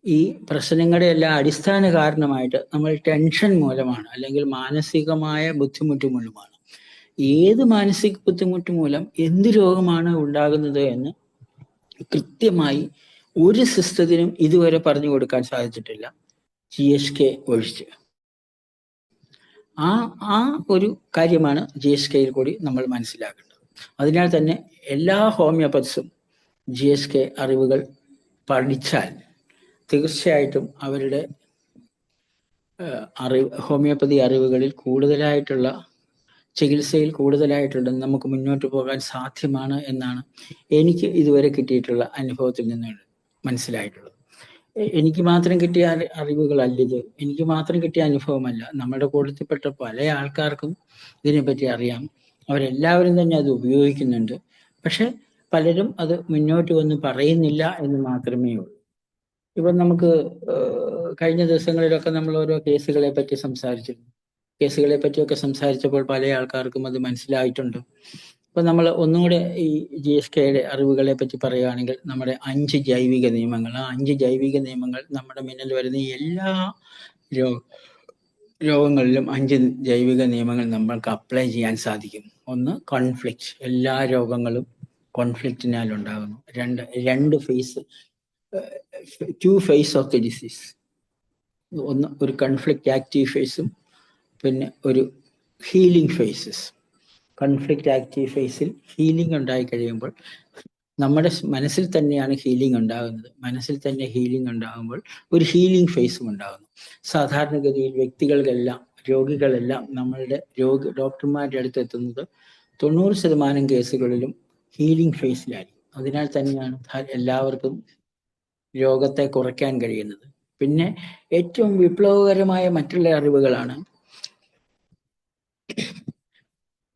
ഈ പ്രശ്നങ്ങളുടെ എല്ലാം അടിസ്ഥാന കാരണമായിട്ട് നമ്മൾ ടെൻഷൻ മൂലമാണ്, അല്ലെങ്കിൽ മാനസികമായ ബുദ്ധിമുട്ട് മൂലമാണ്. ഏത് മാനസിക ബുദ്ധിമുട്ട് മൂലം എന്ത് രോഗമാണ് ഉണ്ടാകുന്നത് എന്ന് കൃത്യമായി ഒരു സിസ്റ്റത്തിനും ഇതുവരെ പറഞ്ഞു കൊടുക്കാൻ സാധിച്ചിട്ടില്ല, GSK ഒഴിച്ച്. ആ ഒരു കാര്യമാണ് GSKയിൽ കൂടി നമ്മൾ മനസ്സിലാക്കേണ്ടത്. അതിനാൽ തന്നെ എല്ലാ ഹോമിയോപ്പത്സും GSK അറിവുകൾ പഠിച്ചാൽ തീർച്ചയായിട്ടും അവരുടെ ഹോമിയോപ്പതി അറിവുകളിൽ കൂടുതലായിട്ടുള്ള ചികിത്സയിൽ കൂടുതലായിട്ടുള്ള നമുക്ക് മുന്നോട്ട് പോകാൻ സാധ്യമാണ് എന്നാണ് എനിക്ക് ഇതുവരെ കിട്ടിയിട്ടുള്ള അനുഭവത്തിൽ നിന്ന് മനസ്സിലായിട്ടുള്ളത്. എനിക്ക് മാത്രം കിട്ടിയ അറിവുകളല്ലിത്, എനിക്ക് മാത്രം കിട്ടിയ അനുഭവമല്ല. നമ്മുടെ കൂട്ടത്തിൽപ്പെട്ട പല ആൾക്കാർക്കും ഇതിനെപ്പറ്റി അറിയാം. അവരെല്ലാവരും തന്നെ അത് ഉപയോഗിക്കുന്നുണ്ട്. പക്ഷെ പലരും അത് മുന്നോട്ട് വന്ന് പറയുന്നില്ല എന്ന് മാത്രമേ ഉള്ളൂ. ഇപ്പം നമുക്ക് കഴിഞ്ഞ ദിവസങ്ങളിലൊക്കെ നമ്മൾ ഓരോ കേസുകളെ പറ്റി സംസാരിച്ചിരുന്നു. കേസുകളെ പറ്റിയൊക്കെ സംസാരിച്ചപ്പോൾ പല ആൾക്കാർക്കും അത് മനസ്സിലായിട്ടുണ്ട്. ഇപ്പൊ നമ്മൾ ഒന്നുകൂടെ ഈ GSKയുടെ അറിവുകളെ പറ്റി പറയുകയാണെങ്കിൽ, നമ്മുടെ 5 ജൈവിക നിയമങ്ങൾ, ആ 5 ജൈവിക നിയമങ്ങൾ നമ്മുടെ മുന്നിൽ വരുന്ന എല്ലാ രോഗങ്ങളിലും 5 ജൈവിക നിയമങ്ങൾ നമ്മൾക്ക് അപ്ലൈ ചെയ്യാൻ സാധിക്കും. ഒന്ന്, കോൺഫ്ലിക്റ്റ്. എല്ലാ രോഗങ്ങളും കോൺഫ്ലിക്റ്റിനാൽ ഉണ്ടാകുന്നു. രണ്ട് phase, 2 phase of the disease. ഒന്ന് ഒരു കോൺഫ്ലിക്റ്റ് ആക്റ്റീവ് ഫേസും പിന്നെ ഒരു ഹീലിംഗ് ഫേസസ്. കോൺഫ്ലിക്റ്റ് ആക്റ്റീവ് ഫേസിൽ ഹീലിംഗ് ഉണ്ടായി കഴിയുമ്പോൾ നമ്മുടെ മനസ്സിൽ തന്നെയാണ് ഹീലിംഗ് ഉണ്ടാകുന്നത്. മനസ്സിൽ തന്നെ ഹീലിംഗ് ഉണ്ടാകുമ്പോൾ ഒരു ഹീലിംഗ് ഫേസും ഉണ്ടാകുന്നു. സാധാരണഗതിയിൽ വ്യക്തികൾക്കെല്ലാം, രോഗികളെല്ലാം നമ്മളുടെ ഡോക്ടർമാരുടെ അടുത്ത് എത്തുന്നത് 90% കേസുകളിലും ഹീലിംഗ് ഫേസിലായിരിക്കും. അതിനാൽ തന്നെയാണ് എല്ലാവർക്കും രോഗത്തെ കുറയ്ക്കാൻ കഴിയുന്നത്. പിന്നെ ഏറ്റവും വിപ്ലവകരമായ മറ്റുള്ള അറിവുകളാണ്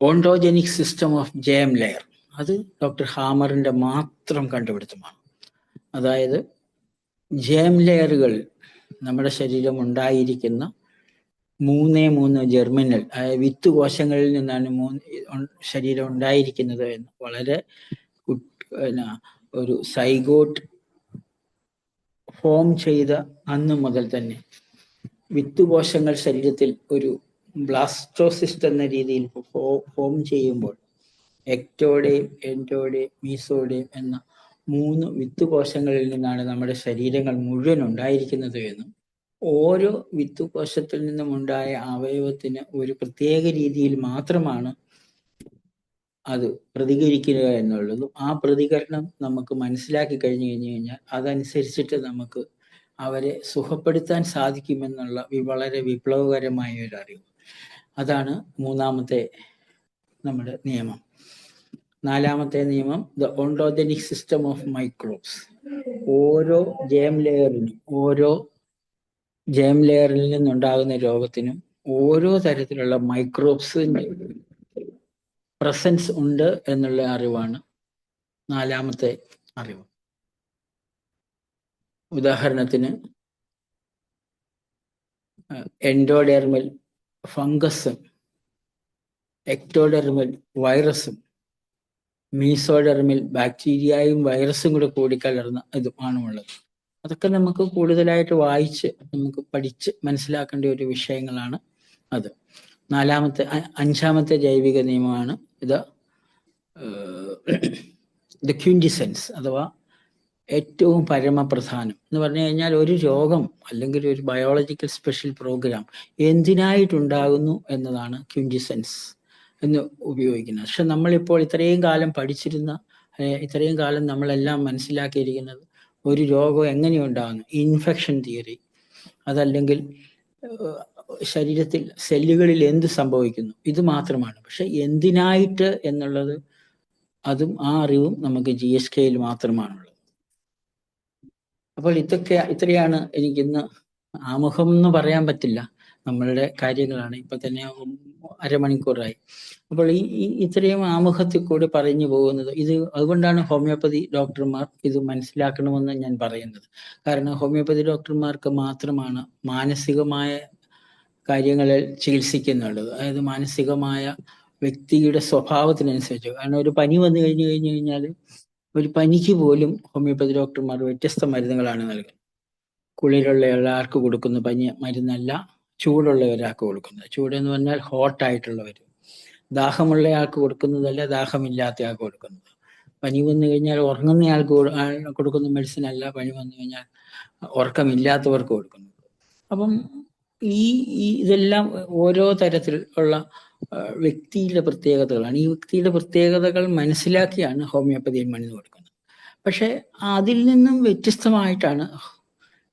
ഓണ്ടോജനിക് സിസ്റ്റം ഓഫ് ജെം ലെയർ. അത് ഡോക്ടർ ഹാമറിന്റെ മാത്രം കണ്ടുപിടുത്തമാണ്. അതായത് ജെം ലെയറുകൾ നമ്മുടെ ശരീരം ഉണ്ടായിരിക്കുന്ന 3 ജെർമിനൽ, അതായത് വിത്ത് കോശങ്ങളിൽ നിന്നാണ് ശരീരം ഉണ്ടായിരിക്കുന്നത് എന്ന് വളരെ ഒരു സൈഗോട്ട് ഫോം ചെയ്ത അന്ന് മുതൽ തന്നെ വിത്തുകോശങ്ങൾ ശരീരത്തിൽ ഒരു ബ്ലാസ്റ്റോസിസ്റ്റ് എന്ന രീതിയിൽ ഫോം ചെയ്യുമ്പോൾ എക്ടോഡേം, എൻഡോഡേം, മീസോഡേം എന്ന 3 വിത്തുകോശങ്ങളിൽ നിന്നാണ് നമ്മുടെ ശരീരങ്ങൾ മുഴുവൻ ഉണ്ടായിരിക്കുന്നത് എന്നും ഓരോ വിത്തുകോശത്തിൽ നിന്നും ഉണ്ടായ അവയവത്തിന് ഒരു പ്രത്യേക രീതിയിൽ മാത്രമാണ് അത് പ്രതികരിക്കുക എന്നുള്ളതും, ആ പ്രതികരണം നമുക്ക് മനസ്സിലാക്കി കഴിഞ്ഞു കഴിഞ്ഞാൽ അതനുസരിച്ചിട്ട് നമുക്ക് അവരെ സുഖപ്പെടുത്താൻ സാധിക്കുമെന്നുള്ള വളരെ വിപ്ലവകരമായ ഒരു അറിവ്. അതാണ് 3ാമത്തെ നമ്മുടെ നിയമം. 4ാമത്തെ നിയമം ദ ഓണ്ടോജനിക് സിസ്റ്റം ഓഫ് മൈക്രോബ്സ്. ഓരോ ജെം ലെയറിൽ നിന്നുണ്ടാകുന്ന രോഗത്തിനും ഓരോ തരത്തിലുള്ള മൈക്രോബ്സിന്റെ പ്രസൻസ് ഉണ്ട് എന്നുള്ള അറിവാണ് 4ാമത്തെ അറിവ്. ഉദാഹരണത്തിന് എൻഡോഡെർമൽ ഫംഗസും എക്ടോഡെർമൽ വൈറസും മീസോഡെർമിൽ ബാക്ടീരിയയും വൈറസും കൂടെ കൂടിക്കലർന്ന ഇതുമാണുള്ളത്. അതൊക്കെ നമുക്ക് കൂടുതലായിട്ട് വായിച്ച് നമുക്ക് പഠിച്ച് മനസ്സിലാക്കേണ്ട ഒരു വിഷയങ്ങളാണ് അത്. 5ാമത്തെ ജൈവിക നിയമമാണ് ഇത് ക്വിൻറ്റിസെൻസ് അഥവാ ഏറ്റവും പരമപ്രധാനം എന്ന് പറഞ്ഞു കഴിഞ്ഞാൽ ഒരു രോഗം അല്ലെങ്കിൽ ഒരു ബയോളജിക്കൽ സ്പെഷ്യൽ പ്രോഗ്രാം എന്തിനായിട്ടുണ്ടാകുന്നു എന്നതാണ് ക്വിൻറ്റിസെൻസ് എന്ന് ഉപയോഗിക്കുന്നത്. പക്ഷെ നമ്മളിപ്പോൾ ഇത്രയും കാലം പഠിച്ചിരുന്ന, ഇത്രയും കാലം നമ്മളെല്ലാം മനസ്സിലാക്കിയിരിക്കുന്നത് ഒരു രോഗം എങ്ങനെയുണ്ടാകുന്നു, ഇൻഫെക്ഷൻ തിയറി, അതല്ലെങ്കിൽ ശരീരത്തിൽ സെല്ലുകളിൽ എന്ത് സംഭവിക്കുന്നു, ഇത് മാത്രമാണ്. പക്ഷെ എന്തിനായിട്ട് എന്നുള്ളത്, അതും ആ അറിവും നമുക്ക് GSKയിൽ മാത്രമാണുള്ളത്. അപ്പോൾ ഇത്രയാണ് എനിക്കിന്ന് ആമുഖം എന്ന് പറയാൻ പറ്റില്ല, നമ്മളുടെ കാര്യങ്ങളാണ്. ഇപ്പൊ തന്നെ അരമണിക്കൂറായി. അപ്പോൾ ഇത്രയും ആമുഖത്തിൽ കൂടി പറഞ്ഞു പോകുന്നത് അതുകൊണ്ടാണ് ഹോമിയോപ്പതി ഡോക്ടർമാർ ഇത് മനസ്സിലാക്കണമെന്ന് ഞാൻ പറയുന്നത്. കാരണം ഹോമിയോപ്പതി ഡോക്ടർമാർക്ക് മാത്രമാണ് മാനസികമായ കാര്യങ്ങളിൽ ചികിത്സിക്കുന്നുള്ളത്. അതായത് മാനസികമായ വ്യക്തിയുടെ സ്വഭാവത്തിനനുസരിച്ച്. കാരണം ഒരു പനി വന്നു കഴിഞ്ഞു കഴിഞ്ഞാൽ ഒരു പനിക്ക് പോലും ഹോമിയോപ്പതി ഡോക്ടർമാർ വ്യത്യസ്ത മരുന്നുകളാണ് നൽകുന്നത്. കുളിരുള്ള ഒരാൾക്ക് കൊടുക്കുന്ന മരുന്നല്ല ചൂടുള്ള ഒരാൾക്ക് കൊടുക്കുന്നത്. ചൂടെന്ന് പറഞ്ഞാൽ ഹോട്ടായിട്ടുള്ളവർ. ദാഹമുള്ളയാൾക്ക് കൊടുക്കുന്നതല്ല ദാഹമില്ലാത്തയാൾക്ക് കൊടുക്കുന്നത്. പനി വന്നു കഴിഞ്ഞാൽ ഉറങ്ങുന്നയാൾക്ക് കൊടുക്കുന്ന മെഡിസിൻ അല്ല പനി വന്നു കഴിഞ്ഞാൽ ഉറക്കമില്ലാത്തവർക്ക് കൊടുക്കുന്നത്. അപ്പം ഇതെല്ലാം ഓരോ തരത്തിലുള്ള വ്യക്തിയുടെ പ്രത്യേകതകളാണ്. ഈ വ്യക്തിയുടെ പ്രത്യേകതകൾ മനസ്സിലാക്കിയാണ് ഹോമിയോപ്പതിയിൽ മരുന്ന് കൊടുക്കുന്നത്. പക്ഷെ അതിൽ നിന്നും വ്യത്യസ്തമായിട്ടാണ്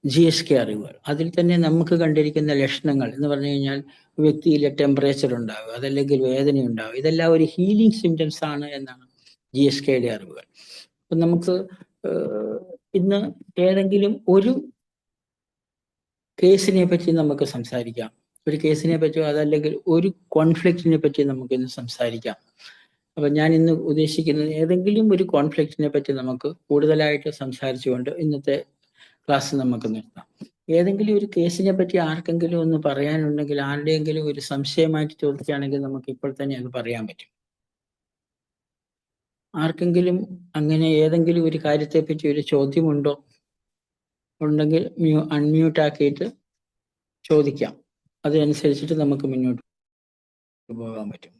GSK അറിവുകൾ. അതിൽ തന്നെ നമുക്ക് കണ്ടിരിക്കുന്ന ലക്ഷണങ്ങൾ എന്ന് പറഞ്ഞു കഴിഞ്ഞാൽ വ്യക്തിയിലെ ടെമ്പറേച്ചർ ഉണ്ടാവുക, അതല്ലെങ്കിൽ വേദന ഉണ്ടാവുക, ഇതെല്ലാം ഒരു ഹീലിംഗ് സിംറ്റംസ് ആണ് എന്നാണ് GSKയുടെ അറിവുകൾ. അപ്പൊ നമുക്ക് ഇന്ന് ഏതെങ്കിലും ഒരു കേസിനെ പറ്റി നമുക്ക് സംസാരിക്കാം. ഒരു കേസിനെ പറ്റിയോ അതല്ലെങ്കിൽ ഒരു കോൺഫ്ലിക്റ്റിനെ പറ്റി നമുക്ക് ഇന്ന് സംസാരിക്കാം. അപ്പൊ ഞാൻ ഇന്ന് ഉദ്ദേശിക്കുന്നത് ഏതെങ്കിലും ഒരു കോൺഫ്ലിക്റ്റിനെ പറ്റി നമുക്ക് കൂടുതലായിട്ട് സംസാരിച്ചുകൊണ്ട് ഇന്നത്തെ ക്ലാസ് നമുക്ക് നിർത്താം. ഏതെങ്കിലും ഒരു കേസിനെ പറ്റി ആർക്കെങ്കിലും ഒന്ന് പറയാനുണ്ടെങ്കിൽ, ആരുടെയെങ്കിലും ഒരു സംശയമായിട്ട് ചോദിക്കുകയാണെങ്കിൽ നമുക്ക് ഇപ്പോൾ തന്നെ അത് പറയാൻ പറ്റും. ആർക്കെങ്കിലും അങ്ങനെ ഏതെങ്കിലും ഒരു കാര്യത്തെ പറ്റി ഒരു ചോദ്യമുണ്ടോ? ഉണ്ടെങ്കിൽ അൺമ്യൂട്ട് ആക്കിയിട്ട് ചോദിക്കാം. അതനുസരിച്ചിട്ട് നമുക്ക് മുന്നോട്ട് പോകാൻ പറ്റും.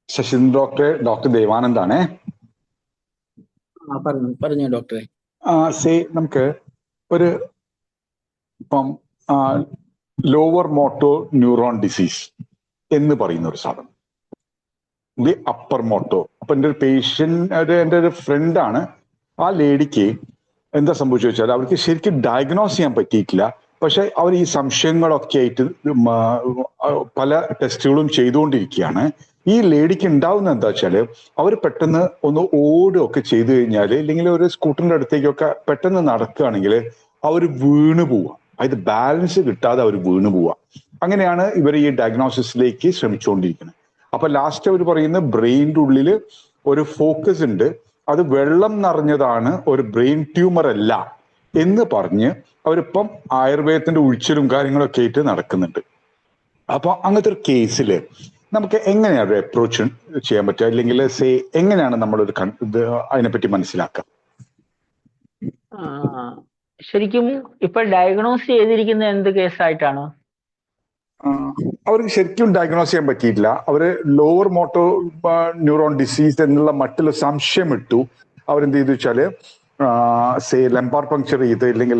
ശശീന്ദ്രൻ ഡോക്ടറെ, ഡോക്ടർ ദേവാനന്ദാണേ. പറഞ്ഞു ഡോക്ടറെ. നമുക്ക് ഒരു ഇപ്പം ലോവർ മോട്ടോ ന്യൂറോൺ ഡിസീസ് എന്ന് പറയുന്ന ഒരു സാധനം, ദി അപ്പർ മോട്ടോ. അപ്പൊ എൻ്റെ ഒരു പേഷ്യൻ്റ്, എൻ്റെ ഒരു ഫ്രണ്ടാണ്. ആ ലേഡിക്ക് എന്താ സംഭവിച്ചു വെച്ചാൽ അവർക്ക് ശരിക്കും ഡയഗ്നോസ് ചെയ്യാൻ പറ്റിയിട്ടില്ല. പക്ഷെ അവർ ഈ സംശയങ്ങളൊക്കെ ആയിട്ട് പല ടെസ്റ്റുകളും ചെയ്തുകൊണ്ടിരിക്കുകയാണ്. ഈ ലേഡിക്ക് ഉണ്ടാവുന്ന എന്താ വെച്ചാല് അവർ പെട്ടെന്ന് ഒന്ന് ഓടുകയൊക്കെ ചെയ്തു കഴിഞ്ഞാൽ, ഇല്ലെങ്കിൽ ഒരു സ്കൂട്ടറിന്റെ അടുത്തേക്കൊക്കെ പെട്ടെന്ന് നടക്കുകയാണെങ്കിൽ അവർ വീണു പോവുക. അതായത് ബാലൻസ് കിട്ടാതെ അവർ വീണു പോവുക. അങ്ങനെയാണ് ഇവർ ഈ ഡയഗ്നോസിസിലേക്ക് ശ്രമിച്ചുകൊണ്ടിരിക്കുന്നത്. അപ്പൊ ലാസ്റ്റ് അവർ പറയുന്ന ബ്രെയിനിന്റെ ഉള്ളിൽ ഒരു ഫോക്കസ് ഉണ്ട്, അത് വെള്ളം നിറഞ്ഞതാണ്, ഒരു ബ്രെയിൻ ട്യൂമർ അല്ല എന്ന് പറഞ്ഞ് അവരിപ്പം ആയുർവേദത്തിന്റെ ഉഴിച്ചിലും കാര്യങ്ങളൊക്കെ ആയിട്ട് നടക്കുന്നുണ്ട്. അപ്പൊ അങ്ങനത്തെ ഒരു കേസിൽ നമുക്ക് എങ്ങനെയാണ് അപ്രോച്ച് ചെയ്യാൻ പറ്റുക, അല്ലെങ്കിൽ എങ്ങനെയാണ് നമ്മളൊരു അതിനെപ്പറ്റി മനസ്സിലാക്കുക? ശരിക്കും ഇപ്പൊ ഡയഗ്നോസ് ചെയ്തിരിക്കുന്ന എന്ത് കേസായിട്ടാണ്? അവർക്ക് ശരിക്കും ഡയഗ്നോസ് ചെയ്യാൻ പറ്റിയിട്ടില്ല. അവര് ലോവർ മോട്ടോ ന്യൂറോൺ ഡിസീസ് എന്നുള്ള മറ്റുള്ള സംശയം ഇട്ടു. അവരെന്ത് ചെയ്തു വെച്ചാല് ലംബാർ പങ്ക്ചർ ചെയ്ത്, ഇല്ലെങ്കിൽ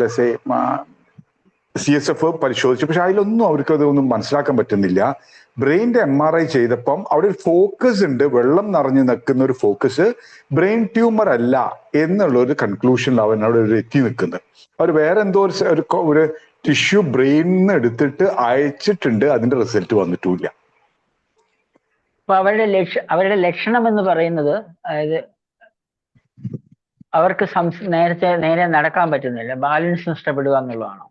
CSF പരിശോധിച്ചു. പക്ഷെ അതിലൊന്നും അവർക്ക് അതൊന്നും മനസ്സിലാക്കാൻ പറ്റുന്നില്ല. ബ്രെയിനിന്റെ MRI ചെയ്തപ്പം അവിടെ ഒരു ഫോക്കസ് ഉണ്ട്, വെള്ളം നിറഞ്ഞു നിൽക്കുന്ന ഒരു ഫോക്കസ്, ബ്രെയിൻ ട്യൂമർ അല്ല എന്നുള്ള ഒരു കൺക്ലൂഷനിൽ അവനവിടെ എത്തി നിൽക്കുന്നത്. അവർ വേറെ എന്തോ ഒരു ടിഷ്യൂ ബ്രെയിനിൽ നിന്ന് എടുത്തിട്ട് അയച്ചിട്ടുണ്ട്, അതിന്റെ റിസൾട്ട് വന്നിട്ടില്ല. അപ്പൊ അവരുടെ ലക്ഷണം എന്ന് പറയുന്നത്, അതായത് അവർക്ക് നേരെ നടക്കാൻ പറ്റുന്നില്ല, ബാലൻസ് നഷ്ടപ്പെടുക എന്നുള്ളതാണോ?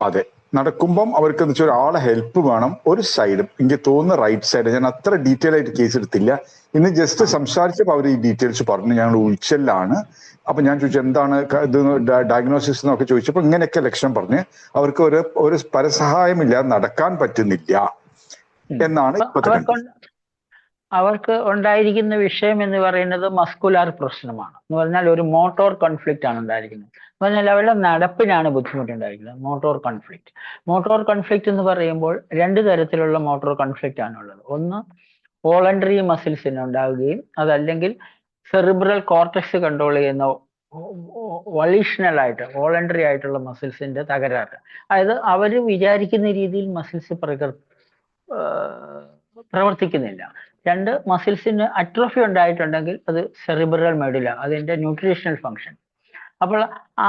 അതെ, നടക്കുമ്പം അവർക്ക് എന്ന് വെച്ചാൽ ഒരാളെ ഹെൽപ്പ് വേണം. ഒരു സൈഡും എനിക്ക് തോന്നുന്ന റൈറ്റ് സൈഡ്, ഞാൻ അത്ര ഡീറ്റെയിൽ ആയിട്ട് കേസ് എടുത്തില്ല. ഇന്ന് ജസ്റ്റ് സംസാരിച്ചപ്പോൾ അവർ ഈ ഡീറ്റെയിൽസ് പറഞ്ഞു, ഞങ്ങൾ ഉൾച്ചെല്ലാണ്. അപ്പൊ ഞാൻ ചോദിച്ചു എന്താണ് ഇത് ഡയഗ്നോസിസ് എന്നൊക്കെ ചോദിച്ചപ്പോൾ ഇങ്ങനെയൊക്കെ ലക്ഷണം പറഞ്ഞ് അവർക്ക് ഒരു പരസഹായമില്ലാതെ നടക്കാൻ പറ്റുന്നില്ല എന്നാണ് അവർക്ക് ഉണ്ടായിരിക്കുന്ന വിഷയം എന്ന് പറയുന്നത് മസ്കുലാർ പ്രശ്നമാണ്. എന്ന് പറഞ്ഞാൽ ഒരു മോട്ടോർ കോൺഫ്ലിക്റ്റ് ആണ് ഉണ്ടായിരിക്കുന്നത്. എന്ന് പറഞ്ഞാൽ അവരുടെ നടപ്പിനാണ് ബുദ്ധിമുട്ടുണ്ടായിരിക്കുന്നത്. മോട്ടോർ കോൺഫ്ലിക്റ്റ് എന്ന് പറയുമ്പോൾ രണ്ട് തരത്തിലുള്ള മോട്ടോർ കോൺഫ്ലിക്റ്റ് ആണുള്ളത്. ഒന്ന് വോളണ്ടറി മസിൽസിന് ഉണ്ടാവുകയും അതല്ലെങ്കിൽ സെറിബ്രൽ കോർട്ടക്സ് കൺട്രോൾ ചെയ്യുന്ന വൊളീഷണൽ ആയിട്ട് വോളണ്ടറി ആയിട്ടുള്ള മസിൽസിന്റെ തകരാറ്. അതായത് അവർ വിചാരിക്കുന്ന രീതിയിൽ മസിൽസ് പ്രവർത്തിക്കുന്നില്ല. രണ്ട്, മസിൽസിന് അട്രോഫി ഉണ്ടായിട്ടുണ്ടെങ്കിൽ അത് സെറിബ്രൽ മെഡുല, അതിന്റെ ന്യൂട്രീഷണൽ ഫംഗ്ഷൻ. അപ്പോൾ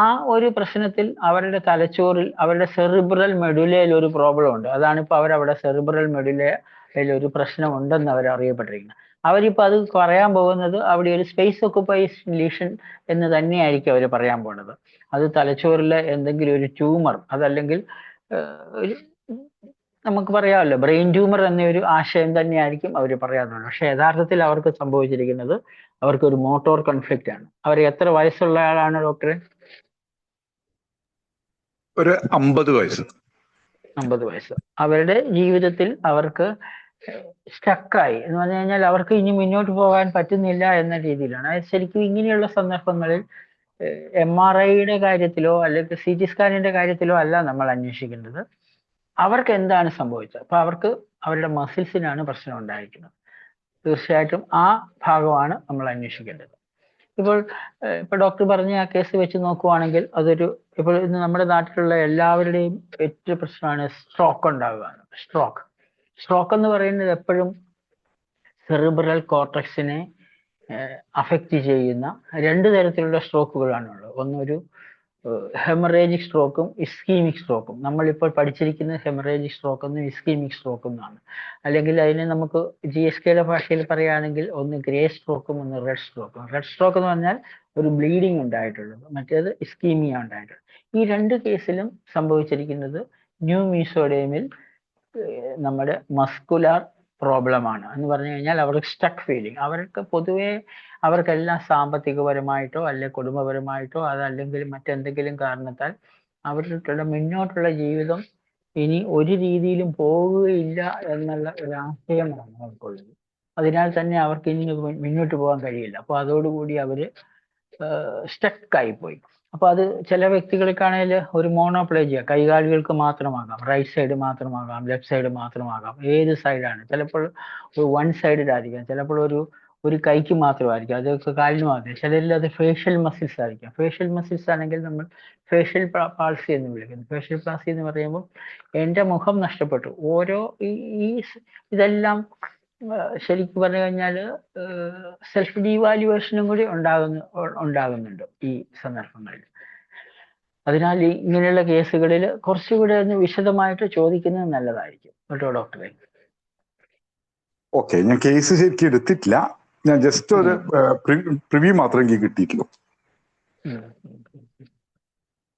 ആ ഒരു പ്രശ്നത്തിൽ അവരുടെ തലച്ചോറിൽ അവരുടെ സെറിബ്രൽ മെഡുലയിൽ ഒരു പ്രോബ്ലം ഉണ്ട്. അതാണ് ഇപ്പൊ അവരവിടെ സെറിബ്രൽ മെഡുലയിൽ ഒരു പ്രശ്നം ഉണ്ടെന്ന് അവർ അറിയപ്പെട്ടിരിക്കുന്നത്. അവരിപ്പോൾ അത് പറയാൻ പോകുന്നത് അവിടെ ഒരു സ്പേസ് ഒക്കുപ്പേഷൻ ലീഷൻ എന്ന് തന്നെയായിരിക്കും അവർ പറയാൻ പോകുന്നത്. അത് തലച്ചോറിലെ എന്തെങ്കിലും ഒരു ട്യൂമർ, അതല്ലെങ്കിൽ ഒരു നമുക്ക് പറയാമല്ലോ ബ്രെയിൻ ട്യൂമർ എന്നൊരു ആശയം തന്നെയായിരിക്കും അവർ പറയാറുള്ളത്. പക്ഷെ യഥാർത്ഥത്തിൽ അവർക്ക് സംഭവിച്ചിരിക്കുന്നത് അവർക്കൊരു മോട്ടോർ കോൺഫ്ലിക്റ്റ് ആണ്. അവർ എത്ര വയസ്സുള്ള ആളാണ് ഡോക്ടറെ? ഒരു 50 വയസ്സ്. 50 വയസ്സ്. അവരുടെ ജീവിതത്തിൽ അവർക്ക് സ്റ്റക്കായി എന്ന് പറഞ്ഞു കഴിഞ്ഞാൽ അവർക്ക് ഇനി മുന്നോട്ട് പോകാൻ പറ്റുന്നില്ല എന്ന രീതിയിലാണ്. അത് ശരിക്കും ഇങ്ങനെയുള്ള സന്ദർഭങ്ങളിൽ MRIയുടെ കാര്യത്തിലോ അല്ലെങ്കിൽ CT സ്കാനിന്റെ കാര്യത്തിലോ അല്ല നമ്മൾ അന്വേഷിക്കേണ്ടത്. അവർക്ക് എന്താണ് സംഭവിച്ചത്? അപ്പൊ അവർക്ക് അവരുടെ മസിൽസിനാണ് പ്രശ്നം ഉണ്ടായിരിക്കുന്നത്. തീർച്ചയായിട്ടും ആ ഭാഗമാണ് നമ്മൾ അന്വേഷിക്കേണ്ടത്. ഇപ്പൊ ഡോക്ടർ പറഞ്ഞ ആ കേസ് വെച്ച് നോക്കുവാണെങ്കിൽ അതൊരു ഇപ്പോൾ ഇന്ന് നമ്മുടെ നാട്ടിലുള്ള എല്ലാവരുടെയും ഏറ്റവും പ്രശ്നമാണ് സ്ട്രോക്ക് ഉണ്ടാവുക. സ്ട്രോക്ക് എന്ന് പറയുന്നത് എപ്പോഴും സെറിബ്രൽ കോർട്ടക്സിനെ അഫക്റ്റ് ചെയ്യുന്ന രണ്ട് തരത്തിലുള്ള സ്ട്രോക്കുകളാണുള്ളത്. ഒന്നൊരു ഹെമറേജിക് സ്ട്രോക്കും ഇസ്കീമിക് സ്ട്രോക്കും. നമ്മളിപ്പോൾ പഠിച്ചിരിക്കുന്ന ഹെമറേജിക് സ്ട്രോക്ക് എന്നും ഇസ്കീമിക് സ്ട്രോക്ക് എന്നാണ്. അല്ലെങ്കിൽ അതിനെ നമുക്ക് GSKയുടെ ഭാഷയിൽ പറയുകയാണെങ്കിൽ ഒന്ന് ഗ്രേ സ്ട്രോക്കും ഒന്ന് റെഡ് സ്ട്രോക്കും. റെഡ് സ്ട്രോക്ക് എന്ന് പറഞ്ഞാൽ ഒരു ബ്ലീഡിങ് ഉണ്ടായിട്ടുള്ളത്, മറ്റേത് ഇസ്കീമിയ ഉണ്ടായിട്ടുള്ളത്. ഈ രണ്ട് കേസിലും സംഭവിച്ചിരിക്കുന്നത് ന്യൂ മീസോഡേമിൽ നമ്മുടെ മസ്കുലാർ പ്രോബ്ലമാണ് എന്ന് പറഞ്ഞു കഴിഞ്ഞാൽ അവർക്ക് സ്റ്റക്ക് ഫീലിംഗ്. അവർക്ക് പൊതുവെ അവർക്കെല്ലാം സാമ്പത്തികപരമായിട്ടോ അല്ലെ കുടുംബപരമായിട്ടോ അതല്ലെങ്കിൽ മറ്റെന്തെങ്കിലും കാരണത്താൽ അവരുടെ മുന്നോട്ടുള്ള ജീവിതം ഇനി ഒരു രീതിയിലും പോവുകയില്ല എന്നുള്ള ഒരു ആശയമാണ് അവർക്കുള്ളത്. അതിനാൽ തന്നെ അവർക്ക് ഇനി മുന്നോട്ട് പോകാൻ കഴിയില്ല. അപ്പൊ അതോടുകൂടി അവര് സ്റ്റക്കായി പോയി. അപ്പൊ അത് ചില വ്യക്തികൾക്കാണെങ്കിൽ ഒരു മോണോപ്ലേജിയ, കൈകാലുകൾക്ക് മാത്രമാകാം, റൈറ്റ് സൈഡ് മാത്രമാകാം, ലെഫ്റ്റ് സൈഡ് മാത്രമാകാം, ഏത് സൈഡാണ്. ചിലപ്പോൾ ഒരു വൺ സൈഡഡ് ആയിരിക്കാം, ചിലപ്പോൾ ഒരു കൈക്ക് മാത്രമായിരിക്കും, അതൊക്കെ കാലിന് മാത്രം. ചിലരിൽ അത് ഫേഷ്യൽ മസിൽസ് ആയിരിക്കാം. ഫേഷ്യൽ മസിൽസ് ആണെങ്കിൽ നമ്മൾ ഫേഷ്യൽ പാൾസി എന്ന് വിളിക്കുന്നു. ഫേഷ്യൽ പാൾസി എന്ന് പറയുമ്പോൾ എൻ്റെ മുഖം നഷ്ടപ്പെട്ടു. ഓരോ ഇതെല്ലാം ശരിക്കും പറഞ്ഞു കഴിഞ്ഞാൽ സെൽഫ് ഡീവാലുവേഷനും കൂടി ഉണ്ടാകുന്നുണ്ട് ഈ സന്ദർഭങ്ങളിൽ. അതിനാൽ ഇങ്ങനെയുള്ള കേസുകളിൽ കുറച്ചുകൂടെ ഒന്ന് വിശദമായിട്ട് ചോദിക്കുന്നത് നല്ലതായിരിക്കും കേട്ടോ ഡോക്ടറെ. ഓക്കെ, ഞാൻ കേസ് ശരിക്കും എടുത്തിട്ടില്ല. ഞാൻ ജസ്റ്റ് ഒരു പ്രിവ്യൂ മാത്രം എനിക്ക് കിട്ടിയിട്ടുള്ളൂ.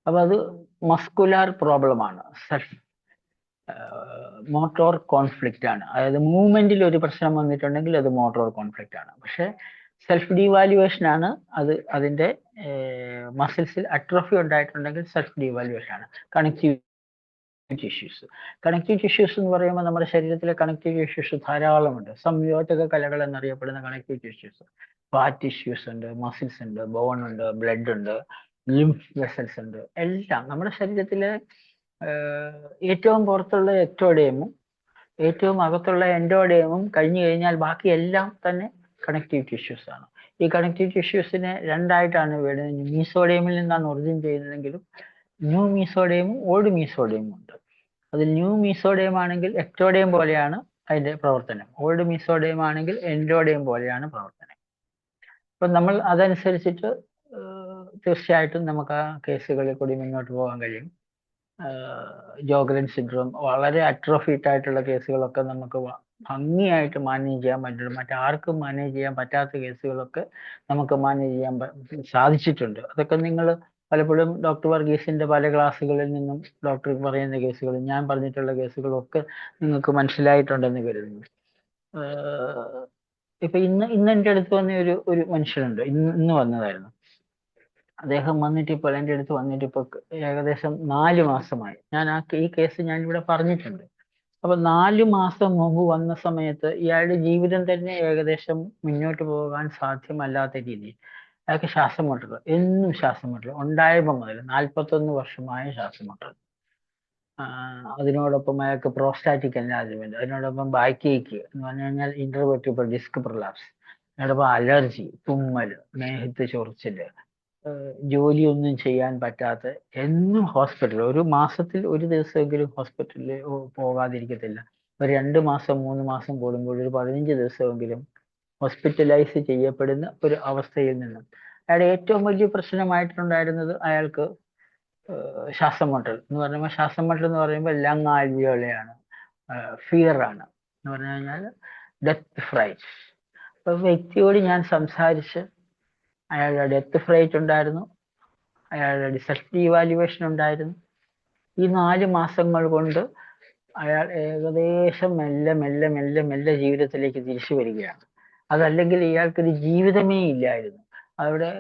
അപ്പൊ അത് മസ്കുലാർ പ്രോബ്ലമാണ്, സെൽഫ് മോട്ടോർ കോൺഫ്ലിക്റ്റ് ആണ്. അതായത് മൂവ്മെന്റിൽ ഒരു പ്രശ്നം വന്നിട്ടുണ്ടെങ്കിൽ അത് മോട്ടോർ കോൺഫ്ലിക്റ്റ് ആണ്. പക്ഷെ സെൽഫ് ഡീവാലുവേഷൻ ആണ് അത്. അതിന്റെ മസിൽസിൽ അട്രോഫി ഉണ്ടായിട്ടുണ്ടെങ്കിൽ സെൽഫ് ഡീവാലുവേഷൻ ആണ്. കണക്റ്റീവ് ടിഷ്യൂസ് എന്ന് പറയുമ്പോൾ നമ്മുടെ ശരീരത്തിലെ കണക്റ്റീവ് ടിഷ്യൂസ് ധാരാളമുണ്ട്. സംയോജക കലകൾ എന്നറിയപ്പെടുന്ന കണക്റ്റീവ് ടിഷ്യൂസ്, ഫാറ്റ് ടിഷ്യൂസ് ഉണ്ട്, മസിൽസ് ഉണ്ട്, ബോൺ ഉണ്ട്, ബ്ലഡ് ഉണ്ട്, ലിംഫ് വെസൽസ് ഉണ്ട്. എല്ലാം നമ്മുടെ ശരീരത്തിലെ ഏറ്റവും പുറത്തുള്ള എക്ടോഡേമും ഏറ്റവും അകത്തുള്ള എൻഡോഡേമും കഴിഞ്ഞു കഴിഞ്ഞാൽ ബാക്കി എല്ലാം തന്നെ കണക്റ്റീവ് ടിഷ്യൂസ് ആണ്. ഈ കണക്റ്റീവ് ടിഷ്യൂസിനെ രണ്ടായിട്ടാണ് വരുന്നത്. മീസോഡേമിൽ നിന്നാണ് ഒറിജിൻ ചെയ്യുന്നതെങ്കിലും ന്യൂ മീസോഡേമും ഓൾഡ് മീസോഡേമും ഉണ്ട്. അതിൽ ന്യൂ മീസോഡേം ആണെങ്കിൽ എക്ടോഡേം പോലെയാണ് അതിന്റെ പ്രവർത്തനം, ഓൾഡ് മീസോഡേം ആണെങ്കിൽ എൻഡോഡേം പോലെയാണ് പ്രവർത്തനം. അപ്പൊ നമ്മൾ അതനുസരിച്ചിട്ട് തീർച്ചയായിട്ടും നമുക്ക് ആ കേസുകളിൽ കൂടി മുന്നോട്ട് പോകാൻ കഴിയും. ജോഗ്രൻ സിൻഡ്രോം വളരെ അട്രോഫീറ്റ് ആയിട്ടുള്ള കേസുകളൊക്കെ നമുക്ക് ഭംഗിയായിട്ട് മാനേജ് ചെയ്യാൻ പറ്റുള്ളൂ. മറ്റാർക്കും മാനേജ് ചെയ്യാൻ പറ്റാത്ത കേസുകളൊക്കെ നമുക്ക് മാനേജ് ചെയ്യാൻ സാധിച്ചിട്ടുണ്ട്. അതൊക്കെ നിങ്ങൾ പലപ്പോഴും ഡോക്ടർ വർഗീസിന്റെ പല ക്ലാസ്സുകളിൽ നിന്നും ഡോക്ടർ പറയുന്ന കേസുകളും ഞാൻ പറഞ്ഞിട്ടുള്ള കേസുകളും ഒക്കെ നിങ്ങൾക്ക് മനസ്സിലായിട്ടുണ്ടെന്ന് കരുതുന്നു. ഇപ്പൊ ഇന്ന് എൻ്റെ അടുത്ത് വന്ന ഒരു മനുഷ്യനുണ്ട്, ഇന്ന് വന്നതായിരുന്നു. അദ്ദേഹം വന്നിട്ട് ഇപ്പോൾ എൻ്റെ അടുത്ത് വന്നിട്ട് ഇപ്പോൾ ഏകദേശം 4 മാസമായി. ഞാൻ ഈ കേസ് ഞാൻ ഇവിടെ പറഞ്ഞിട്ടുണ്ട്. അപ്പൊ 4 മാസം മുമ്പ് വന്ന സമയത്ത് ഇയാളുടെ ജീവിതം തന്നെ ഏകദേശം മുന്നോട്ട് പോകാൻ സാധ്യമല്ലാത്ത രീതിയിൽ അയാൾക്ക് ശ്വാസം മുട്ടൽ, എന്നും ശ്വാസം മുട്ടൽ ഉണ്ടായപ്പോൾ മുതൽ 41 വർഷമായ ശ്വാസം മുട്ടൽ. അതിനോടൊപ്പം അയാൾക്ക് പ്രോസ്റ്റാറ്റിക് എൻലാർജ്മെന്റ്, അതിനോടൊപ്പം ബാക്ക് ഏക്ക് എന്ന് പറഞ്ഞു കഴിഞ്ഞാൽ ഇന്റർവെർട്ടിബ്രൽ ഡിസ്ക് പ്രൊലാപ്സ്, അതിനോടൊപ്പം അലർജി, തുമ്മല്, മേഹത്ത് ചൊറിച്ചില്, ജോലിയൊന്നും ചെയ്യാൻ പറ്റാത്ത, എന്നും ഹോസ്പിറ്റൽ, ഒരു മാസത്തിൽ ഒരു ദിവസമെങ്കിലും ഹോസ്പിറ്റലിൽ പോകാതിരിക്കത്തില്ല. ഒരു 2 മാസം 3 മാസം കൂടുമ്പോൾ ഒരു 15 ദിവസമെങ്കിലും ഹോസ്പിറ്റലൈസ് ചെയ്യപ്പെടുന്ന ഒരു അവസ്ഥയിൽ നിന്നും അയാളുടെ ഏറ്റവും വലിയ പ്രശ്നമായിട്ടുണ്ടായിരുന്നത് അയാൾക്ക് ശ്വാസം മുട്ടൽ എന്ന് പറയുമ്പോൾ, ശ്വാസം മുട്ടൽ എന്ന് പറയുമ്പോൾ ലങ് ആൽവിയോളയാണ്, ഫിയർ ആണ് എന്ന് പറഞ്ഞു കഴിഞ്ഞാൽ ഡെത്ത് ഫ്രൈറ്റ്. അപ്പൊ വ്യക്തിയോട് ഞാൻ സംസാരിച്ച് അയാളുടെ ഡെത്ത് ഫ്രൈറ്റ് ഉണ്ടായിരുന്നു, അയാളുടെ സെൽഫ് ഡീവാലുവേഷൻ ഉണ്ടായിരുന്നു. ഈ 4 മാസങ്ങൾ കൊണ്ട് അയാൾ ഏകദേശം മെല്ലെ മെല്ലെ മെല്ലെ മെല്ലെ ജീവിതത്തിലേക്ക് തിരിച്ചു വരികയാണ്. അതല്ലെങ്കിൽ ഇയാൾക്കൊരു ജീവിതമേ ഇല്ലായിരുന്നു. അവിടെ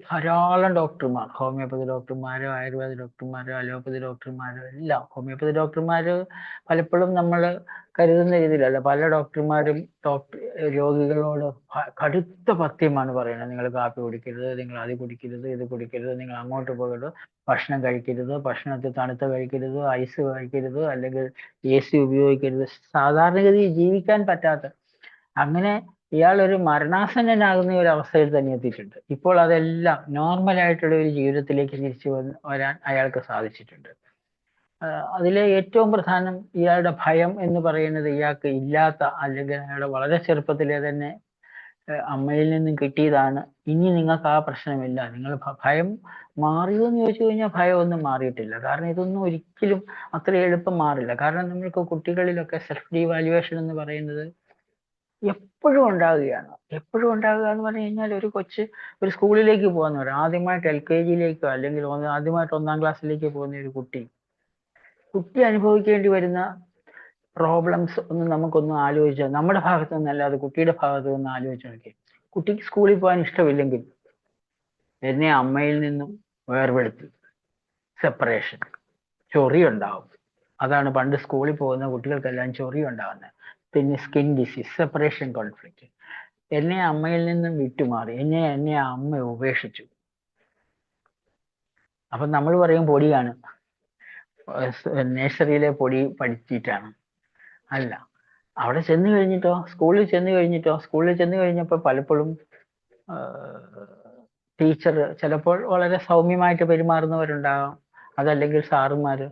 ധാരാളം ഡോക്ടർമാർ, ഹോമിയോപ്പതി ഡോക്ടർമാരോ ആയുർവേദ ഡോക്ടർമാരോ അലോപ്പതി ഡോക്ടർമാരോ എല്ലാം. ഹോമിയോപ്പതി ഡോക്ടർമാര് പലപ്പോഴും നമ്മൾ കരുതുന്ന രീതിയിലല്ല. പല ഡോക്ടർമാരും രോഗികളോട് കടുത്ത പഥ്യമാണ് പറയുന്നത്. നിങ്ങൾ കാപ്പി കുടിക്കരുത്, നിങ്ങൾ അത് കുടിക്കരുത്, ഇത് കുടിക്കരുത്, നിങ്ങൾ അങ്ങോട്ട് പോകരുത്, ഭക്ഷണം കഴിക്കരുത്, ഭക്ഷണത്തിൽ തണുത്ത കഴിക്കരുത്, ഐസ് കഴിക്കരുത്, അല്ലെങ്കിൽ AC ഉപയോഗിക്കരുത്. സാധാരണഗതിയിൽ ജീവിക്കാൻ പറ്റാത്ത, അങ്ങനെ ഇയാൾ ഒരു മരണാസന്നനാകുന്ന ഒരു അവസ്ഥയിൽ തന്നെ എത്തിയിട്ടുണ്ട്. ഇപ്പോൾ അതെല്ലാം നോർമൽ ആയിട്ടുള്ള ഒരു ജീവിതത്തിലേക്ക് തിരിച്ചു വരാൻ അയാൾക്ക് സാധിച്ചിട്ടുണ്ട്. അതിലെ ഏറ്റവും പ്രധാനം ഇയാളുടെ ഭയം എന്ന് പറയുന്നത് ഇയാൾക്ക് ഇല്ലാത്ത, അല്ലെങ്കിൽ അയാളുടെ വളരെ ചെറുപ്പത്തിലെ തന്നെ അമ്മയിൽ നിന്നും കിട്ടിയതാണ്. ഇനി നിങ്ങൾക്ക് ആ പ്രശ്നമില്ല. നിങ്ങൾ ഭയം മാറിയോ എന്ന് ചോദിച്ചു കഴിഞ്ഞാൽ ഭയം ഒന്നും മാറിയിട്ടില്ല. കാരണം ഇതൊന്നും ഒരിക്കലും അത്ര എളുപ്പം മാറില്ല. കാരണം നമ്മൾക്ക് കുട്ടികളിലൊക്കെ സെൽഫ് ഡീവാലുവേഷൻ എന്ന് പറയുന്നത് എപ്പോഴും ഉണ്ടാകുകയാണ്. എപ്പോഴും ഉണ്ടാകുക എന്ന് പറഞ്ഞു കഴിഞ്ഞാൽ, ഒരു കൊച്ച് ഒരു സ്കൂളിലേക്ക് പോകുന്നവർ, ആദ്യമായിട്ട് LKG-യിലേക്കോ അല്ലെങ്കിൽ ആദ്യമായിട്ട് 1-ാം ക്ലാസ്സിലേക്ക് പോകുന്ന ഒരു കുട്ടി അനുഭവിക്കേണ്ടി വരുന്ന പ്രോബ്ലംസ് ഒന്ന് നമുക്കൊന്ന് ആലോചിച്ചാൽ, നമ്മുടെ ഭാഗത്തു നിന്നല്ലാതെ കുട്ടിയുടെ ഭാഗത്തു നിന്ന് ആലോചിച്ച് നോക്കി. കുട്ടിക്ക് സ്കൂളിൽ പോകാൻ ഇഷ്ടമില്ലെങ്കിൽ എന്നെ അമ്മയിൽ നിന്നും വേർപെടുത്തി, സെപ്പറേഷൻ, ചൊറി ഉണ്ടാവും. അതാണ് പണ്ട് സ്കൂളിൽ പോകുന്ന കുട്ടികൾക്കെല്ലാം ചൊറി ഉണ്ടാകുന്നത്. പിന്നെ സ്കിൻ ഡിസീസ്, സെപ്പറേഷൻ കോൺഫ്ലിക്റ്റ്. എന്നെ അമ്മയിൽ നിന്നും വിട്ടുമാറി, എന്നെ അമ്മ ഉപേക്ഷിച്ചു. അപ്പൊ നമ്മൾ പറയും പൊടിയാണ്, നേഴ്സറിയിലെ പൊടി പഠിച്ചിട്ടാണ്. അല്ല, അവിടെ ചെന്ന് കഴിഞ്ഞിട്ടോ, സ്കൂളിൽ ചെന്ന് കഴിഞ്ഞപ്പോൾ പലപ്പോഴും ടീച്ചർ ചിലപ്പോൾ വളരെ സൗമ്യമായിട്ട് പെരുമാറുന്നവരുണ്ടാകാം. അതല്ലെങ്കിൽ സാറുമാര്,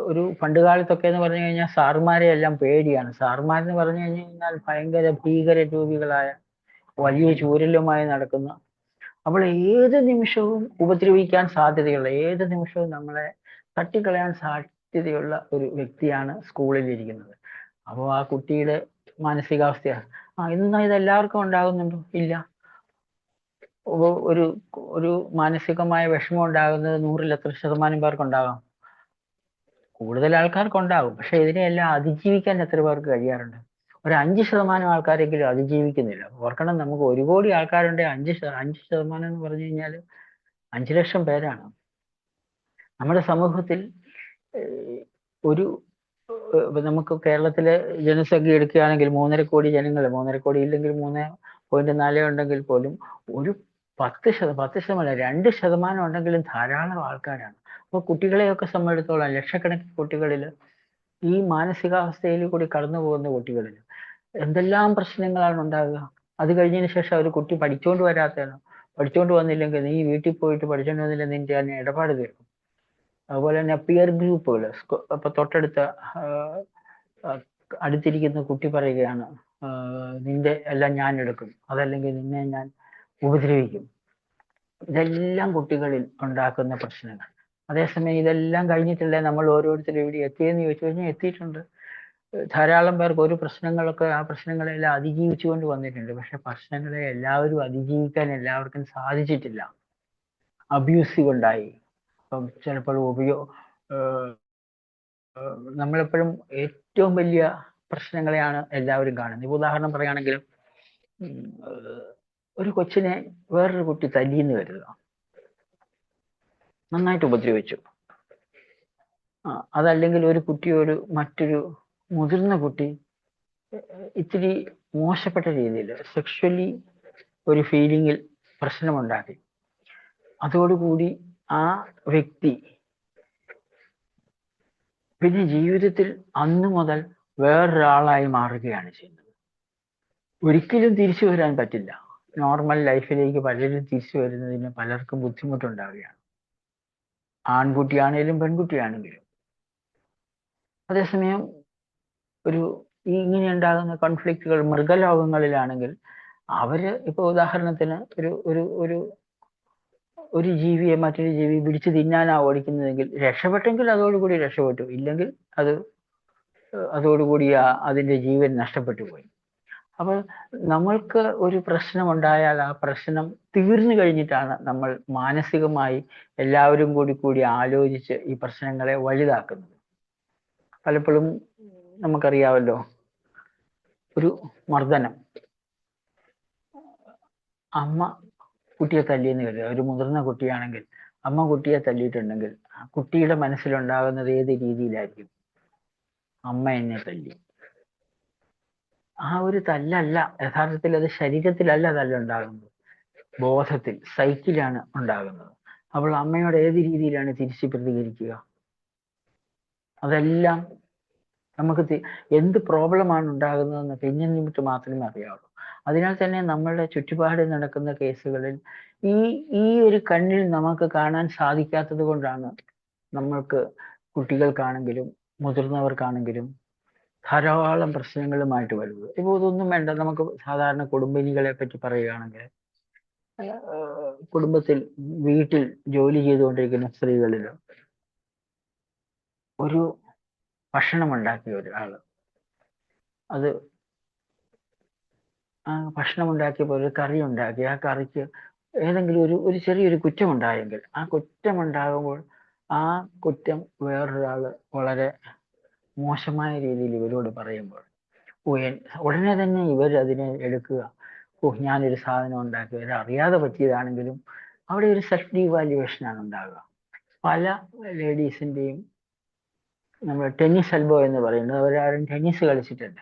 ഒരു പണ്ട് കാലത്തൊക്കെ എന്ന് പറഞ്ഞു കഴിഞ്ഞാൽ സാറുമാരെ എല്ലാം പേടിയാണ്. സാറുമാരെന്ന് പറഞ്ഞു കഴിഞ്ഞാൽ ഭയങ്കര ഭീകര രൂപികളായ, വലിയ ചൂരലുമായി നടക്കുന്ന, അപ്പോൾ ഏത് നിമിഷവും ഉപദ്രവിക്കാൻ സാധ്യതയുള്ള, ഏത് നിമിഷവും നമ്മളെ തട്ടിക്കളയാൻ സാധ്യതയുള്ള ഒരു വ്യക്തിയാണ് സ്കൂളിൽ ഇരിക്കുന്നത്. അപ്പോൾ ആ കുട്ടിയുടെ മാനസികാവസ്ഥയാണ്. ഇന്ന് ഇതെല്ലാവർക്കും ഉണ്ടാകുന്നുണ്ടോ? ഇല്ല. ഒരു മാനസികമായ വിഷമം ഉണ്ടാകുന്നത് 100-ൽ എത്ര ശതമാനം പേർക്കുണ്ടാകാം? കൂടുതൽ ആൾക്കാർക്കുണ്ടാകും. പക്ഷെ ഇതിനെയെല്ലാം അതിജീവിക്കാൻ എത്ര പേർക്ക് കഴിയാറുണ്ട്? ഒരു 5% ആൾക്കാരെങ്കിലും അതിജീവിക്കുന്നില്ല. ഓർക്കണം, നമുക്ക് 1 കോടി ആൾക്കാരുണ്ട്, 5% എന്ന് പറഞ്ഞു കഴിഞ്ഞാൽ 5 ലക്ഷം പേരാണ്. നമ്മുടെ സമൂഹത്തിൽ ഒരു നമുക്ക് കേരളത്തിലെ ജനസംഖ്യ എടുക്കുകയാണെങ്കിൽ 3.5 കോടി ജനങ്ങൾ, 3.5 കോടി ഇല്ലെങ്കിൽ 3.4 ഉണ്ടെങ്കിൽ പോലും ഒരു 2% ഉണ്ടെങ്കിലും ധാരാളം ആൾക്കാരാണ്. അപ്പോൾ കുട്ടികളെയൊക്കെ സംബന്ധിച്ചിടത്തോളം ലക്ഷക്കണക്കിന് കുട്ടികളിൽ, ഈ മാനസികാവസ്ഥയിൽ കൂടി കടന്നു പോകുന്ന കുട്ടികളിൽ എന്തെല്ലാം പ്രശ്നങ്ങളാണ് ഉണ്ടാകുക. അത് കഴിഞ്ഞതിന് ശേഷം ഒരു കുട്ടി പഠിച്ചുകൊണ്ട് പഠിച്ചുകൊണ്ട് വന്നില്ലെങ്കിൽ, നീ വീട്ടിൽ പോയിട്ട് പഠിച്ചുകൊണ്ട് വന്നില്ല, നിന്റെ തന്നെ ഇടപാട് തീർക്കും. അതുപോലെ തന്നെ പിയർ ഗ്രൂപ്പുകൾ, ഇപ്പൊ തൊട്ടടുത്ത അടുത്തിരിക്കുന്ന കുട്ടി പറയുകയാണ്, നിന്റെ എല്ലാം ഞാൻ എടുക്കും, അതല്ലെങ്കിൽ നിന്നെ ഞാൻ ഉപദ്രവിക്കും. ഇതെല്ലാം കുട്ടികളിൽ ഉണ്ടാക്കുന്ന പ്രശ്നങ്ങൾ. അതേസമയം ഇതെല്ലാം കഴിഞ്ഞിട്ടല്ലേ നമ്മൾ ഓരോരുത്തരും ഇവിടെ എത്തിയെന്ന് ചോദിച്ചു കഴിഞ്ഞാൽ എത്തിയിട്ടുണ്ട്. ധാരാളം പേർക്ക് ആ പ്രശ്നങ്ങളെല്ലാം അതിജീവിച്ചുകൊണ്ട് വന്നിട്ടുണ്ട്. പക്ഷെ പ്രശ്നങ്ങളെ എല്ലാവരും അതിജീവിക്കാൻ എല്ലാവർക്കും സാധിച്ചിട്ടില്ല. അബ്യൂസീവ് ഉണ്ടായി. ഇപ്പം ചിലപ്പോൾ നമ്മളെപ്പോഴും ഏറ്റവും വലിയ പ്രശ്നങ്ങളെയാണ് എല്ലാവരും കാണുന്നത്. ഇപ്പൊ ഉദാഹരണം പറയുകയാണെങ്കിൽ, ഒരു കൊച്ചിനെ വേറൊരു കുട്ടി തല്ലിയെന്ന് കരുതുക, നന്നായിട്ട് ഉപദ്രവിച്ചു. അതല്ലെങ്കിൽ ഒരു കുട്ടിയോട് മറ്റൊരു മുതിർന്ന കുട്ടി ഇത്തിരി മോശപ്പെട്ട രീതിയിൽ സെക്ഷലി ഒരു ഫീലിങ്ങിൽ പ്രശ്നമുണ്ടാക്കി. അതോടുകൂടി ആ വ്യക്തി പിന്നെ ജീവിതത്തിൽ അന്നു മുതൽ വേറൊരാളായി മാറുകയാണ് ചെയ്യുന്നത്. ഒരിക്കലും തിരിച്ചു വരാൻ പറ്റില്ല. നോർമൽ ലൈഫിലേക്ക് പലരും തിരിച്ചു വരുന്നതിന് പലർക്കും ബുദ്ധിമുട്ടുണ്ടാവുകയാണ്, ആൺകുട്ടിയാണേലും പെൺകുട്ടിയാണെങ്കിലും. അതേസമയം ഒരു ഇങ്ങനെ ഉണ്ടാകുന്ന കോൺഫ്ലിക്റ്റുകൾ മൃഗലോകങ്ങളിലാണെങ്കിൽ അവര് ഇപ്പൊ ഉദാഹരണത്തിന് ഒരു ഒരു ഒരു ഒരു ജീവിയെ മറ്റൊരു ജീവി പിടിച്ചു തിന്നാനാ ഓടിക്കുന്നതെങ്കിൽ രക്ഷപ്പെട്ടെങ്കിൽ അതോടുകൂടി രക്ഷപ്പെട്ടു, ഇല്ലെങ്കിൽ അത് അതോടുകൂടി അതിന്റെ ജീവൻ നഷ്ടപ്പെട്ടു പോയി. അപ്പോൾ നമ്മൾക്ക് ഒരു പ്രശ്നമുണ്ടായാൽ ആ പ്രശ്നം തീർന്നു കഴിഞ്ഞിട്ടാണ് നമ്മൾ മാനസികമായി എല്ലാവരും കൂടി ആലോചിച്ച് ഈ പ്രശ്നങ്ങളെ വലുതാക്കുന്നത്. പലപ്പോഴും നമുക്കറിയാമല്ലോ, ഒരു മർദ്ദനം, അമ്മ കുട്ടിയെ തല്ലിയെന്ന് കരുതുക, ഒരു മുതിർന്ന കുട്ടിയാണെങ്കിൽ അമ്മ കുട്ടിയെ തല്ലിയിട്ടുണ്ടെങ്കിൽ ആ കുട്ടിയുടെ മനസ്സിലുണ്ടാകുന്നത് ഏത് രീതിയിലായിരിക്കും? അമ്മ എന്നെ തല്ലി. ആ ഒരു തല്ലല്ല യഥാർത്ഥത്തിൽ, അത് ശരീരത്തിലല്ല തല്ലുണ്ടാകുന്നത്, ബോധത്തിൽ, സൈക്കിലാണ് ഉണ്ടാകുന്നത്. അപ്പോൾ അമ്മയോട് ഏത് രീതിയിലാണ് തിരിച്ച് പ്രതികരിക്കുക? അതെല്ലാം നമുക്ക് എന്ത് പ്രോബ്ലമാണ് ഉണ്ടാകുന്നതെന്ന് പിന്നെ നിമിട്ട് മാത്രമേ അറിയാവുള്ളൂ. അതിനാൽ തന്നെ നമ്മളുടെ ചുറ്റുപാട് നടക്കുന്ന കേസുകളിൽ ഈ ഒരു കണ്ണിൽ നമുക്ക് കാണാൻ സാധിക്കാത്തത് കൊണ്ടാണ് നമ്മൾക്ക് കുട്ടികൾക്കാണെങ്കിലും മുതിർന്നവർക്കാണെങ്കിലും ധാരാളം പ്രശ്നങ്ങളുമായിട്ട് വരുന്നത്. ഇപ്പോൾ ഇതൊന്നും വേണ്ട, നമുക്ക് സാധാരണ കുടുംബിനികളെ പറ്റി പറയുകയാണെങ്കിൽ, കുടുംബത്തിൽ വീട്ടിൽ ജോലി ചെയ്തുകൊണ്ടിരിക്കുന്ന സ്ത്രീകളിൽ ഒരു ഭക്ഷണം ഉണ്ടാക്കിയ ഒരാള്, അത് ആ ഭക്ഷണം ഉണ്ടാക്കിയപ്പോൾ ഒരു കറി ഉണ്ടാക്കി, ആ കറിക്ക് ഏതെങ്കിലും ഒരു ചെറിയൊരു കുറ്റമുണ്ടായെങ്കിൽ ആ കുറ്റമുണ്ടാകുമ്പോൾ ആ കുറ്റം വേറൊരാള് വളരെ മോശമായ രീതിയിൽ ഇവരോട് പറയുമ്പോൾ ഉടനെ തന്നെ ഇവർ അതിനെ എടുക്കുക, ഞാനൊരു സാധനം ഉണ്ടാക്കി, ഇവർ അറിയാതെ പറ്റിയതാണെങ്കിലും അവിടെ ഒരു സെൽഫ് ഡീവാലുവേഷനാണ് ഉണ്ടാകുക. പല ലേഡീസിൻ്റെയും, നമ്മൾ ടെന്നീസ് എൽബോ എന്ന് പറയുന്നത്, അവരാരും ടെന്നീസ് കളിച്ചിട്ടില്ല.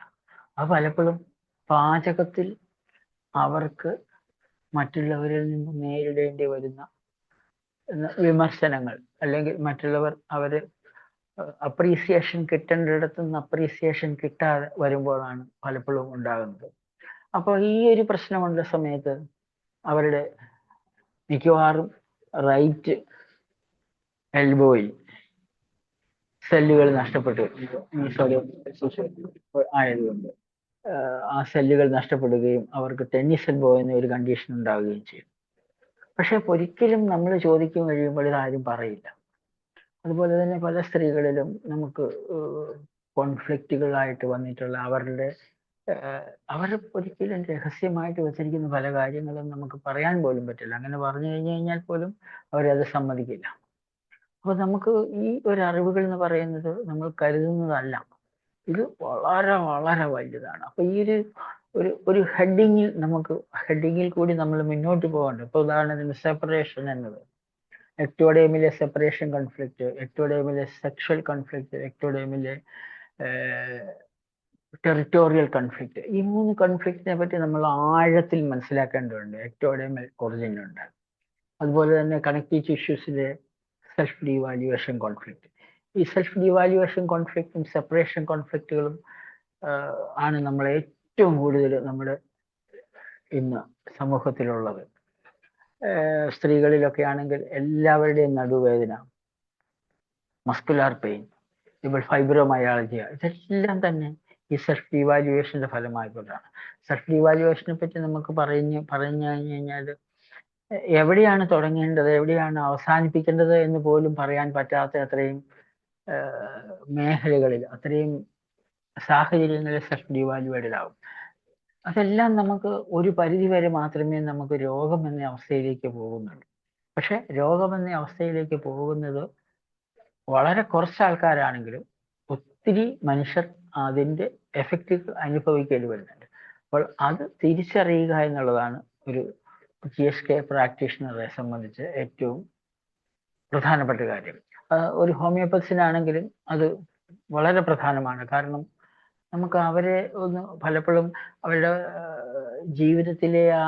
അത് പലപ്പോഴും പാചകത്തിൽ അവർക്ക് മറ്റുള്ളവരിൽ നിന്ന് നേരിടേണ്ടി വരുന്ന വിമർശനങ്ങൾ, അല്ലെങ്കിൽ മറ്റുള്ളവർ അവര് അപ്രീസിയേഷൻ കിട്ടേണ്ടിടത്തു നിന്ന് അപ്രീസിയേഷൻ കിട്ടാതെ വരുമ്പോഴാണ് പലപ്പോഴും ഉണ്ടാകുന്നത്. അപ്പോൾ ഈ ഒരു പ്രശ്നമുള്ള സമയത്ത് അവരുടെ മിക്കവാറും റൈറ്റ് എൽബോയിൽ സെല്ലുകൾ നഷ്ടപ്പെട്ടു, ആയതുകൊണ്ട് ആ സെല്ലുകൾ നഷ്ടപ്പെടുകയും അവർക്ക് ടെന്നീസ് എൽബോ എന്ന ഒരു കണ്ടീഷൻ ഉണ്ടാവുകയും ചെയ്യും. പക്ഷെ ഒരിക്കലും നമ്മൾ ചോദിക്കും കഴിയുമ്പോൾ ഇതാരും പറയില്ല. അതുപോലെ തന്നെ പല സ്ത്രീകളിലും നമുക്ക് കോൺഫ്ലിക്റ്റുകളായിട്ട് വന്നിട്ടുള്ള അവർ ഒരിക്കലും രഹസ്യമായിട്ട് വെച്ചിരിക്കുന്ന പല കാര്യങ്ങളും നമുക്ക് പറയാൻ പോലും പറ്റില്ല. അങ്ങനെ പറഞ്ഞു കഴിഞ്ഞാൽ പോലും അവരത് സമ്മതിക്കില്ല. അപ്പൊ നമുക്ക് ഈ ഒരു അറിവുകൾ എന്ന് പറയുന്നത് നമ്മൾ കരുതുന്നതല്ല, ഇത് വളരെ വളരെ വലുതാണ്. അപ്പൊ ഈ ഒരു ഹെഡിങ്ങിൽ കൂടി നമ്മൾ മുന്നോട്ട് പോകേണ്ടത്. ഇപ്പൊ ഉദാഹരണത്തിന് സെപ്പറേഷൻ എന്നത്, എക്ടോഡേമിലെ സെപ്പറേഷൻ കോൺഫ്ലിക്റ്റ്, എക്ടോഡേമിലെ സെക്ഷൽ കോൺഫ്ലിക്റ്റ്, എക്ടോഡേമിലെ ടെറിട്ടോറിയൽ കോൺഫ്ലിക്റ്റ്, ഈ 3 കോൺഫ്ലിക്റ്റിനെ പറ്റി നമ്മൾ ആഴത്തിൽ മനസ്സിലാക്കേണ്ടതുണ്ട്. എക്ടോഡേമൽ ഒറിജിൻ ഉണ്ട്. അതുപോലെ തന്നെ കണക്റ്റീവ് ടിഷ്യൂസിലെ സെൽഫ് ഡീവാലുവേഷൻ കോൺഫ്ലിക്റ്റ്. ഈ സെൽഫ് ഡീവാലുവേഷൻ കോൺഫ്ലിക്റ്റും സെപ്പറേഷൻ കോൺഫ്ലിക്റ്റുകളും ആണ് നമ്മൾ ഏറ്റവും കൂടുതൽ നമ്മുടെ ഇന്ന് സമൂഹത്തിലുള്ളത്. സ്ത്രീകളിലൊക്കെ ആണെങ്കിൽ എല്ലാവരുടെയും നടുവേദന, മസ്കുലാർ പെയിൻ, ഇപ്പോൾ ഫൈബ്രോമയാൾജിയ, ഇതെല്ലാം തന്നെ ഈ സെൽഫ് ഡീവാലുവേഷന്റെ ഫലമായിക്കൊണ്ടാണ്. സെൽഫ് ഡീവാലുവേഷനെ പറ്റി നമുക്ക് പറഞ്ഞു കഴിഞ്ഞാൽ എവിടെയാണ് തുടങ്ങേണ്ടത്, എവിടെയാണ് അവസാനിപ്പിക്കേണ്ടത് എന്ന് പോലും പറയാൻ പറ്റാത്ത അത്രയും മേഖലകളിൽ, അത്രയും സാഹചര്യങ്ങളിൽ സെൽഫ് ഡീവാലുവേറ്റഡ് ആവും. അതെല്ലാം നമുക്ക് ഒരു പരിധി വരെ മാത്രമേ നമുക്ക് രോഗം എന്ന അവസ്ഥയിലേക്ക് പോകുന്നുള്ളൂ. പക്ഷെ രോഗം എന്ന അവസ്ഥയിലേക്ക് പോകുന്നത് വളരെ കുറച്ച് ആൾക്കാരാണെങ്കിലും ഒത്തിരി മനുഷ്യർ അതിൻ്റെ എഫക്റ്റ് അനുഭവിക്കേണ്ടി വരുന്നുണ്ട്. അപ്പോൾ അത് തിരിച്ചറിയുക എന്നുള്ളതാണ് ഒരു GSK പ്രാക്ടീഷണറെ സംബന്ധിച്ച് ഏറ്റവും പ്രധാനപ്പെട്ട കാര്യം. ഒരു ഹോമിയോപ്പത്തിനാണെങ്കിലും അത് വളരെ പ്രധാനമാണ്. കാരണം നമുക്ക് അവരെ ഒന്ന് പലപ്പോഴും അവരുടെ ജീവിതത്തിലെ ആ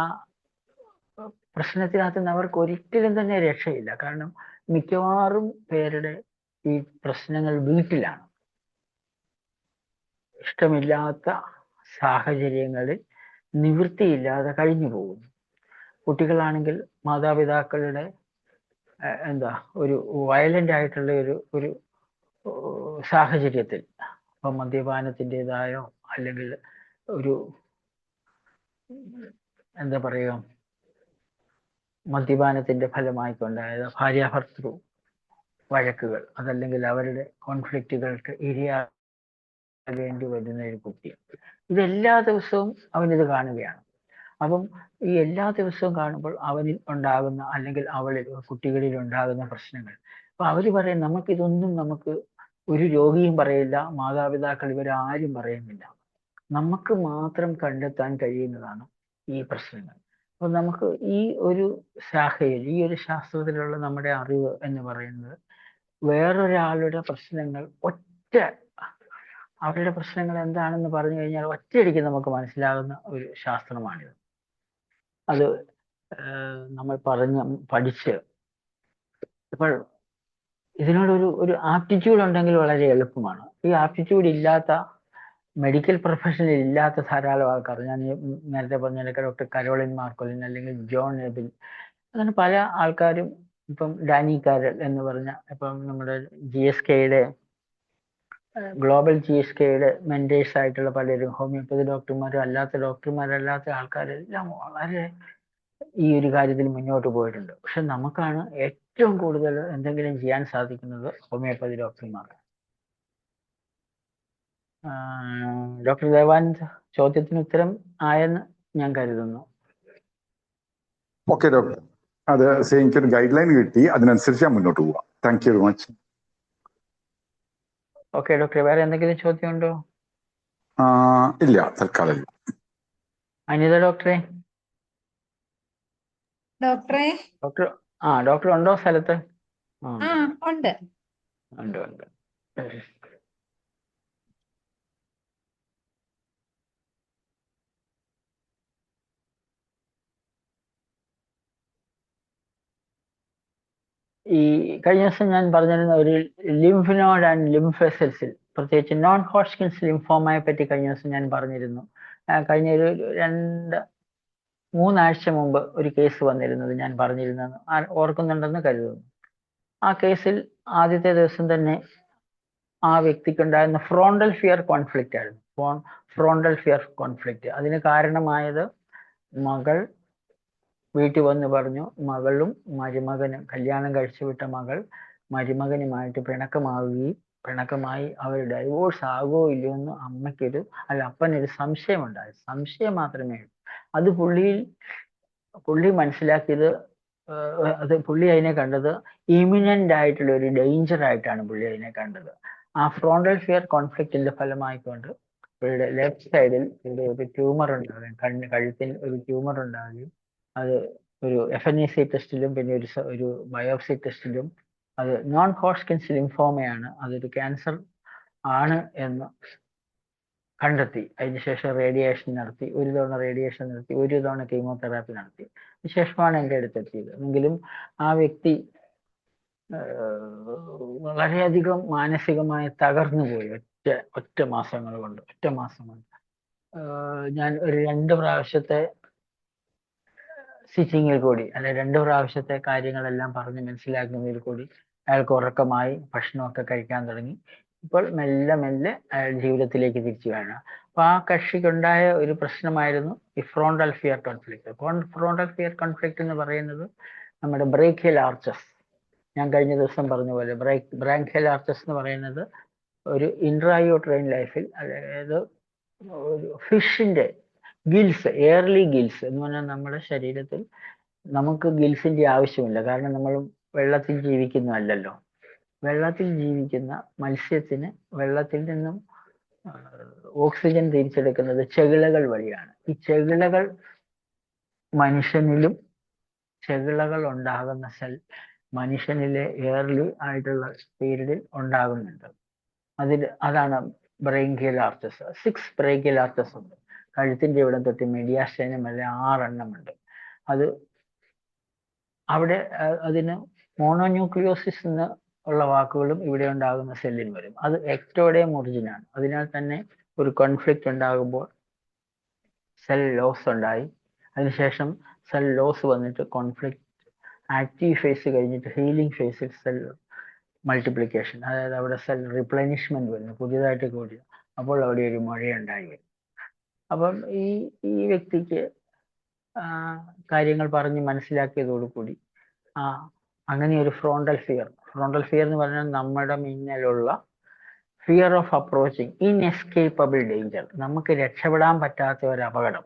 പ്രശ്നത്തിനകത്ത് നിന്ന് അവർക്ക് ഒരിക്കലും തന്നെ രക്ഷയില്ല. കാരണം മിക്കവാറും പേരുടെ ഈ പ്രശ്നങ്ങൾ വീട്ടിലാണ്. ഇഷ്ടമില്ലാത്ത സാഹചര്യങ്ങളിൽ നിവൃത്തിയില്ലാതെ കഴിഞ്ഞു പോകുന്നു. കുട്ടികളാണെങ്കിൽ മാതാപിതാക്കളുടെ എന്താ ഒരു വയലന്റ് ആയിട്ടുള്ള ഒരു സാഹചര്യത്തിൽ, ഇപ്പം മദ്യപാനത്തിൻ്റെതായോ അല്ലെങ്കിൽ ഒരു എന്താ പറയുക മദ്യപാനത്തിന്റെ ഫലമായിക്കൊണ്ടായത് ഭാര്യാഭർത്തൃ വഴക്കുകൾ, അതല്ലെങ്കിൽ അവരുടെ കോൺഫ്ലിക്റ്റുകൾക്ക് ഇരയാകേണ്ടി വരുന്ന ഒരു കുട്ടി, ഇതെല്ലാ ദിവസവും അവനിത് കാണുകയാണ്. അപ്പം ഈ എല്ലാ ദിവസവും കാണുമ്പോൾ അവനിൽ ഉണ്ടാകുന്ന അല്ലെങ്കിൽ അവളിൽ കുട്ടികളിൽ ഉണ്ടാകുന്ന പ്രശ്നങ്ങൾ, അപ്പൊ അവര് പറയും നമുക്കിതൊന്നും നമുക്ക് ഒരു രോഗിയും പറയില്ല, മാതാപിതാക്കൾ ഇവരാരും പറയുന്നില്ല, നമുക്ക് മാത്രം കണ്ടെത്താൻ കഴിയുന്നതാണ് ഈ പ്രശ്നങ്ങൾ. അപ്പൊ നമുക്ക് ഈ ഒരു ശാഖയിൽ, ഈ ഒരു ശാസ്ത്രത്തിലുള്ള നമ്മുടെ അറിവ് എന്ന് പറയുന്നത് വേറൊരാളുടെ പ്രശ്നങ്ങൾ അവരുടെ പ്രശ്നങ്ങൾ എന്താണെന്ന് പറഞ്ഞു കഴിഞ്ഞാൽ ഒറ്റയടിക്ക് നമുക്ക് മനസ്സിലാകുന്ന ഒരു ശാസ്ത്രമാണിത്. അത് നമ്മൾ പഠിച്ച് ഇപ്പോൾ ഇതിനോടൊരു ആപ്റ്റിറ്റ്യൂഡ് ഉണ്ടെങ്കിൽ വളരെ എളുപ്പമാണ്. ഈ ആപ്റ്റിറ്റ്യൂഡ് ഇല്ലാത്ത, മെഡിക്കൽ പ്രൊഫഷനിൽ ഇല്ലാത്ത ധാരാളം ആൾക്കാർ, ഞാൻ നേരത്തെ പറഞ്ഞ ഡോക്ടർ കരോളിൻ മാർക്കൊലിൻ അല്ലെങ്കിൽ ജോൺ എബിൻ, അങ്ങനെ പല ആൾക്കാരും, ഇപ്പം ഡാനി കാരൽ എന്ന് പറഞ്ഞ, ഇപ്പം നമ്മുടെ GSKയുടെ ഗ്ലോബൽ GSKയുടെ മെന്റേഴ്സ് ആയിട്ടുള്ള പലരും, ഹോമിയോപ്പതി ഡോക്ടർമാരും അല്ലാത്ത ഡോക്ടർമാരല്ലാത്ത ആൾക്കാരെല്ലാം വളരെ ഈ ഒരു കാര്യത്തിൽ മുന്നോട്ട് പോയിട്ടുണ്ട്. പക്ഷെ നമുക്കാണ് ഏറ്റവും കൂടുതൽ എന്തെങ്കിലും ചെയ്യാൻ സാധിക്കുന്നത് ഹോമിയോപ്പതി ഡോക്ടർമാർ. ഡോക്ടർ ദേവാനന്ദ്, ചോദ്യത്തിന് ഉത്തരം ആയെന്ന് ഞാൻ കരുതുന്നു. ഓക്കെ ഡോക്ടർ, അത് എനിക്കൊരു ഗൈഡ് ലൈൻ കിട്ടി, അതിനനുസരിച്ച് ഞാൻ മുന്നോട്ട് പോവാം. Thank you very much. Okay doctor, വേറെ എന്തെങ്കിലും ചോദ്യം ഉണ്ടോ? ഇല്ല, തൽക്കാലം. അനിത ഡോക്ടറെ? ഡോക്ടർ ഉണ്ടോ സ്ഥലത്ത്? ഉണ്ട്. ഈ കഴിഞ്ഞ ദിവസം ഞാൻ പറഞ്ഞിരുന്ന ഒരു ലിംഫ് നോഡ് ആൻഡ് ലിംഫ് വെസൽസിൽ, പ്രത്യേകിച്ച് നോൺ ഹോട്ട്സ്കിൻസ് ലിംഫോമയെ പറ്റി കഴിഞ്ഞ ദിവസം ഞാൻ പറഞ്ഞിരുന്നു. കഴിഞ്ഞ ഒരു 2-3 ആഴ്ച മുമ്പ് ഒരു കേസ് വന്നിരുന്നത് ഞാൻ പറഞ്ഞിരുന്നെന്ന് ഓർക്കുന്നുണ്ടെന്ന് കരുതുന്നു. ആ കേസിൽ ആദ്യത്തെ ദിവസം തന്നെ ആ വ്യക്തിക്കുണ്ടായിരുന്ന ഫ്രോണ്ടൽ ഫിയർ കോൺഫ്ലിക്റ്റ് ആയിരുന്നു. ഫ്രോണ്ടൽ ഫിയർ കോൺഫ്ലിക്റ്റ്, അതിന് കാരണമായത് മകൾ വീട്ടിൽ വന്ന് പറഞ്ഞു, മകളും മരുമകനും, കല്യാണം കഴിച്ചു വിട്ട മകൾ മരുമകനുമായിട്ട് പിണക്കമായി അവർ ഡൈവോഴ്സ് ആകുമോ ഇല്ലയോ എന്ന് അപ്പനൊരു സംശയമുണ്ടായി. സംശയം മാത്രമേ ഉള്ളൂ. അത് പുള്ളി മനസ്സിലാക്കിയത്, പുള്ളി അതിനെ കണ്ടത് ഇമിനന്റ് ആയിട്ടുള്ള ഒരു ഡേഞ്ചർ ആയിട്ടാണ് പുള്ളി അതിനെ കണ്ടത്. ആ ഫ്രോണ്ടൽ ഫിയർ കോൺഫ്ലിക്റ്റിന്റെ ഫലമായിക്കൊണ്ട് ഇവരുടെ ലെഫ്റ്റ് സൈഡിൽ ഒരു ട്യൂമർ ഉണ്ടാകുകയും, കഴുത്തിൽ ഒരു ട്യൂമർ ഉണ്ടാകുകയും, അത് ഒരു FNAC ടെസ്റ്റിലും പിന്നെ ഒരു ബയോപ്സി ടെസ്റ്റിലും അത് നോൺ ഹോട്ട്സ്കിൻസ് ലിംഫോമയാണ്, അതൊരു ക്യാൻസർ ആണ് എന്ന് കണ്ടെത്തി. അതിനുശേഷം റേഡിയേഷൻ നടത്തി, ഒരു തവണ കീമോതെറാപ്പി നടത്തി. ശേഷമാണ് എൻ്റെ അടുത്തെത്തിയത്. എങ്കിലും ആ വ്യക്തി വളരെയധികം മാനസികമായി തകർന്നു പോയി ഒറ്റ മാസങ്ങൾ കൊണ്ട്. ഞാൻ ഒരു 2 പ്രാവശ്യത്തെ സിറ്റിങ്ങിൽ കൂടി, അല്ലെ 2 പ്രാവശ്യത്തെ കാര്യങ്ങളെല്ലാം പറഞ്ഞ് മനസ്സിലാക്കുന്നതിൽ കൂടി അയാൾക്ക് ഉറക്കമായി, ഭക്ഷണമൊക്കെ കഴിക്കാൻ തുടങ്ങി. ഇപ്പോൾ മെല്ലെ അയാൾ ജീവിതത്തിലേക്ക് തിരിച്ചു കാണുക. അപ്പൊ ആ കക്ഷിക്കുണ്ടായ ഒരു പ്രശ്നമായിരുന്നു ഈ frontal fear conflict. Frontal fear conflict എന്ന് പറയുന്നത് നമ്മുടെ ബ്രേക്കിയൽ ആർച്ചസ്, ഞാൻ കഴിഞ്ഞ ദിവസം പറഞ്ഞ പോലെ ബ്രാങ്കിയൽ ആർച്ചസ് എന്ന് പറയുന്നത് ഒരു ഇൻട്രായൂട്രൈൻ ലൈഫിൽ, അതായത് ഒരു ഫിഷിന്റെ ഗിൽസ്, എയർലി ഗിൽസ് എന്ന് പറഞ്ഞാൽ നമ്മുടെ ശരീരത്തിൽ നമുക്ക് ഗിൽസിന്റെ ആവശ്യമില്ല, കാരണം നമ്മൾ വെള്ളത്തിൽ ജീവിക്കുന്നതല്ലല്ലോ. വെള്ളത്തിൽ ജീവിക്കുന്ന മത്സ്യത്തിന് വെള്ളത്തിൽ നിന്നും ഓക്സിജൻ തിരിച്ചെടുക്കുന്നത് ചെകിളകൾ വഴിയാണ്. ഈ ചെകിളകൾ ഉണ്ടാകുന്ന സെൽ മനുഷ്യനിലെ എയർലി ആയിട്ടുള്ള പീരീഡിൽ ഉണ്ടാകുന്നുണ്ട്. അതാണ് ബ്രേങ്കിയൽ ആർച്ചസ്. 6 ബ്രേങ്കിയൽ ആർച്ചസ് ഉണ്ട്. കഴുത്തിന്റെ ഇവിടെ തൊട്ട് മീഡിയാസ്റ്റൈനം വരെ 6 എണ്ണമുണ്ട്. അതിന് മോണോന്യൂക്ലിയോസിസ് എന്ന് ഉള്ള വാക്കുകളും ഇവിടെ ഉണ്ടാകുന്ന സെല്ലിൽ വരും. അത് എക്ടോഡേം ഒറിജിനാണ്. അതിനാൽ തന്നെ ഒരു കോൺഫ്ലിക്റ്റ് ഉണ്ടാകുമ്പോൾ സെൽ ലോസ് ഉണ്ടായി. അതിനുശേഷം സെൽ ലോസ് വന്നിട്ട് കോൺഫ്ലിക്റ്റ് ആക്റ്റീവ് ഫേസ് കഴിഞ്ഞിട്ട് ഹീലിംഗ് ഫേസിൽ സെൽ മൾട്ടിപ്ലിക്കേഷൻ, അതായത് അവിടെ സെൽ റിപ്ലനിഷ്മെന്റ് വരുന്നു, പുതിയതായിട്ട് കൂടി. അപ്പോൾ അവിടെ ഒരു മഴയുണ്ടായി വരും. അപ്പം ഈ വ്യക്തിക്ക് കാര്യങ്ങൾ പറഞ്ഞ് മനസ്സിലാക്കിയതോടുകൂടി അങ്ങനെ ഒരു ഫ്രോണ്ടൽ ഫിയർ എന്ന് പറഞ്ഞാൽ നമ്മുടെ മുന്നിലുള്ള fear of approaching inescapable danger, നമുക്ക് രക്ഷപ്പെടാൻ പറ്റാത്ത ഒരു അപകടം,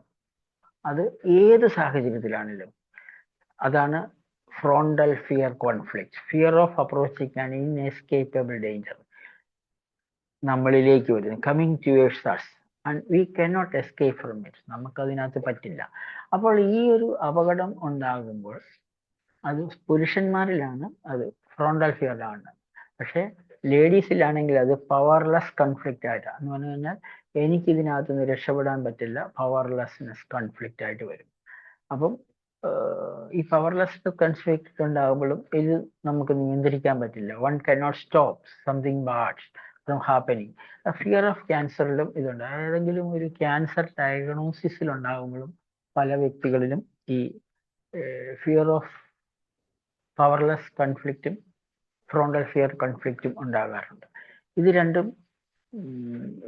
അത് ഏത് സാഹചര്യത്തിലാണെങ്കിലും അതാണ് frontal fear conflict. Fear of approaching and inescapable danger നമ്മളിലേക്ക് വരുന്നു, coming towards us and we cannot escape from it, നമുക്കതിനകത്ത് പറ്റില്ല. അപ്പോൾ ഈ ഒരു അപകടം ഉണ്ടാകുമ്പോൾ അത് പുരുഷന്മാരിലാണ് അത് ഫ്രോണ്ടൽ ഫിയറിലാണ്. പക്ഷേ ലേഡീസിലാണെങ്കിൽ അത് പവർലെസ് കോൺഫ്ലിക്റ്റ് ആയിട്ടാണ്. എന്ന് പറഞ്ഞു കഴിഞ്ഞാൽ എനിക്കിതിനകത്ത് നിന്ന് രക്ഷപ്പെടാൻ പറ്റില്ല, പവർലെസ്നെസ് കോൺഫ്ലിക്റ്റ് ആയിട്ട് വരും. അപ്പം ഈ പവർലെസ് കോൺഫ്ലിക്റ്റ് ഉണ്ടാകുമ്പോഴും ഇത് നമുക്ക് നിയന്ത്രിക്കാൻ പറ്റില്ല. One cannot stop something bad from happening. Fear of ക്യാൻസറിലും ഇതുണ്ട്. ഏതെങ്കിലും ഒരു ക്യാൻസർ ഡയഗ്നോസിസിൽ ഉണ്ടാകുമ്പോഴും പല വ്യക്തികളിലും ഈ ഫിയർ ഓഫ് പവർലെസ് കോൺഫ്ലിക്റ്റും ഫ്രോണ്ടൽ ഫിയർ കോൺഫ്ലിക്റ്റും ഉണ്ടാകാറുണ്ട്. ഇത് രണ്ടും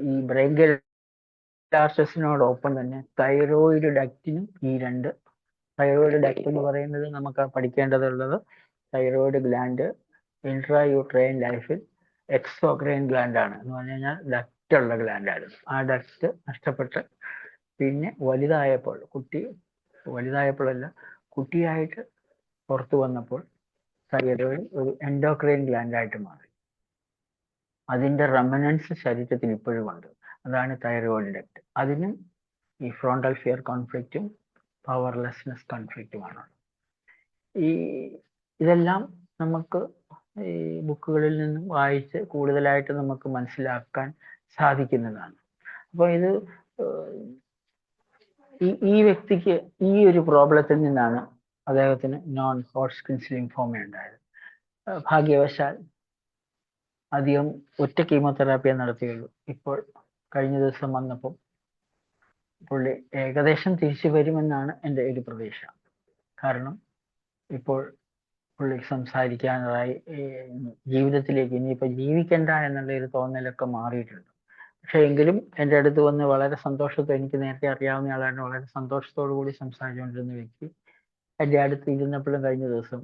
ഈ ബ്രൈൻഗലാർച്ചസിനോടൊപ്പം തന്നെ തൈറോയിഡ് ഡക്റ്റിനും തൈറോയിഡ് ഡക്റ്റ് എന്ന് പറയുന്നത് നമുക്ക് പഠിക്കേണ്ടതുള്ളത് തൈറോയിഡ് ഗ്ലാൻഡ് ഇൻട്രായൂട്രൈൻ ലൈഫിൽ എക്സോക്രൈൻ ഗ്ലാൻഡ് ആണ്. എന്ന് പറഞ്ഞു കഴിഞ്ഞാൽ ഡക്റ്റ് ഉള്ള ഗ്ലാൻഡായിരുന്നു. ആ ഡക്റ്റ് നഷ്ടപ്പെട്ട് പിന്നെ കുട്ടിയായിട്ട് പുറത്തു വന്നപ്പോൾ തൈറോയിഡ് ഒരു എൻഡോക്രൈൻ ഗ്ലാൻഡായിട്ട് മാറി. അതിൻ്റെ റെമനൻസ് ശരീരത്തിൽ ഇപ്പോഴും ഉണ്ട്. അതാണ് തൈറോയിഡ് ഡക്റ്റ്. അതിനും ഈ ഫ്രോണ്ടൽ ഫിയർ കോൺഫ്ലിക്റ്റും പവർലെസ്നെസ് കോൺഫ്ലിക്റ്റുമാണ്. ഇതെല്ലാം നമുക്ക് ഈ ബുക്കുകളിൽ നിന്നും വായിച്ച് കൂടുതലായിട്ട് നമുക്ക് മനസ്സിലാക്കാൻ സാധിക്കുന്നതാണ്. അപ്പോൾ ഇത് ഈ വ്യക്തിക്ക് ഈ ഒരു പ്രോബ്ലത്തിൽ നിന്നാണ് അദ്ദേഹത്തിന് നോൺ ഹോട്ട്കിൻസ് ലിംഫോമ ഉണ്ടായത്. ഭാഗ്യവശാൽ അധികം ഒറ്റ കീമോതെറാപ്പിയെ നടത്തിയുള്ളൂ. ഇപ്പോൾ കഴിഞ്ഞ ദിവസം വന്നപ്പോൾ പുള്ളി ഏകദേശം തിരിച്ചു വരുമെന്നാണ് എൻ്റെ ഒരു പ്രതീക്ഷ. കാരണം ഇപ്പോൾ പുള്ളി സംസാരിക്കാനായി, ജീവിതത്തിലേക്ക് ഇനിയിപ്പോൾ ജീവിക്കണ്ട എന്നുള്ള ഒരു തോന്നലൊക്കെ മാറിയിട്ടുണ്ട്. പക്ഷെ എങ്കിലും എൻ്റെ അടുത്ത് വന്ന് വളരെ സന്തോഷത്തോടെ, എനിക്ക് നേരത്തെ അറിയാവുന്ന ആളാണ്, വളരെ സന്തോഷത്തോടു കൂടി സംസാരിച്ചുകൊണ്ടിരുന്ന വ്യക്തി എൻ്റെ അടുത്ത് ഇരുന്നപ്പോഴും കഴിഞ്ഞ ദിവസം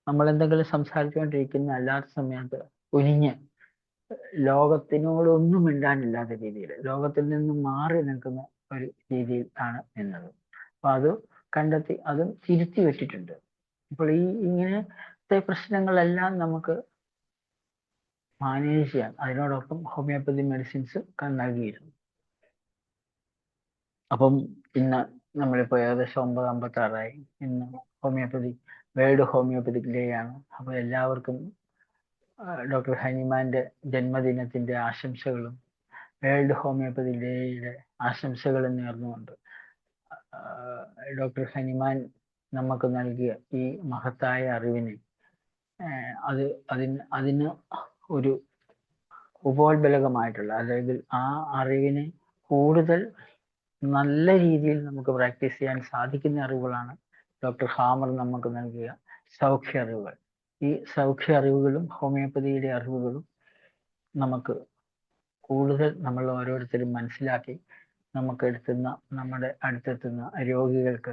നമ്മൾ എന്തെങ്കിലും സംസാരിച്ചുകൊണ്ടിരിക്കുന്ന അല്ലാത്ത സമയത്ത് കുനിഞ്ഞ് ലോകത്തിനോടൊന്നും മിണ്ടാനില്ലാത്ത രീതിയിൽ ലോകത്തിൽ നിന്ന് മാറി നിൽക്കുന്ന ഒരു രീതിയിൽ ആണ് നിന്നത്. അപ്പൊ അത് കണ്ടെത്തി അതും തിരുത്തി വെച്ചിട്ടുണ്ട്. അപ്പോൾ ഇങ്ങനത്തെ പ്രശ്നങ്ങളെല്ലാം നമുക്ക് മാനേജ് ചെയ്യാൻ അതിനോടൊപ്പം ഹോമിയോപ്പതി മെഡിസിൻസ് നൽകിയിരുന്നു. അപ്പം ഇന്ന് നമ്മളിപ്പോൾ ഏകദേശം 9:56 ഇന്ന് വേൾഡ് ഹോമിയോപ്പതിക് ഡേ ആണ്. അപ്പോൾ എല്ലാവർക്കും ഡോക്ടർ ഹനിമാന്റെ ജന്മദിനത്തിന്റെ ആശംസകളും വേൾഡ് ഹോമിയോപ്പതി ഡേയുടെ ആശംസകളും നേർന്നുകൊണ്ട് ഡോക്ടർ ഹനിമാൻ നമുക്ക് നൽകിയ ഈ മഹത്തായ അറിവിനെ അതിന് ഒരു ഉപോത്ബലകമായിട്ടുള്ള, അല്ലെങ്കിൽ ആ അറിവിനെ കൂടുതൽ നല്ല രീതിയിൽ നമുക്ക് പ്രാക്ടീസ് ചെയ്യാൻ സാധിക്കുന്ന അറിവുകളാണ് ഡോക്ടർ ഹാമർ നമുക്ക് നൽകിയ സൗഖ്യ അറിവുകൾ. ഈ സൗഖ്യ അറിവുകളും ഹോമിയോപ്പതിയുടെ അറിവുകളും നമുക്ക് കൂടുതൽ നമ്മൾ ഓരോരുത്തരും മനസ്സിലാക്കി നമ്മുടെ അടുത്തെത്തുന്ന രോഗികൾക്ക്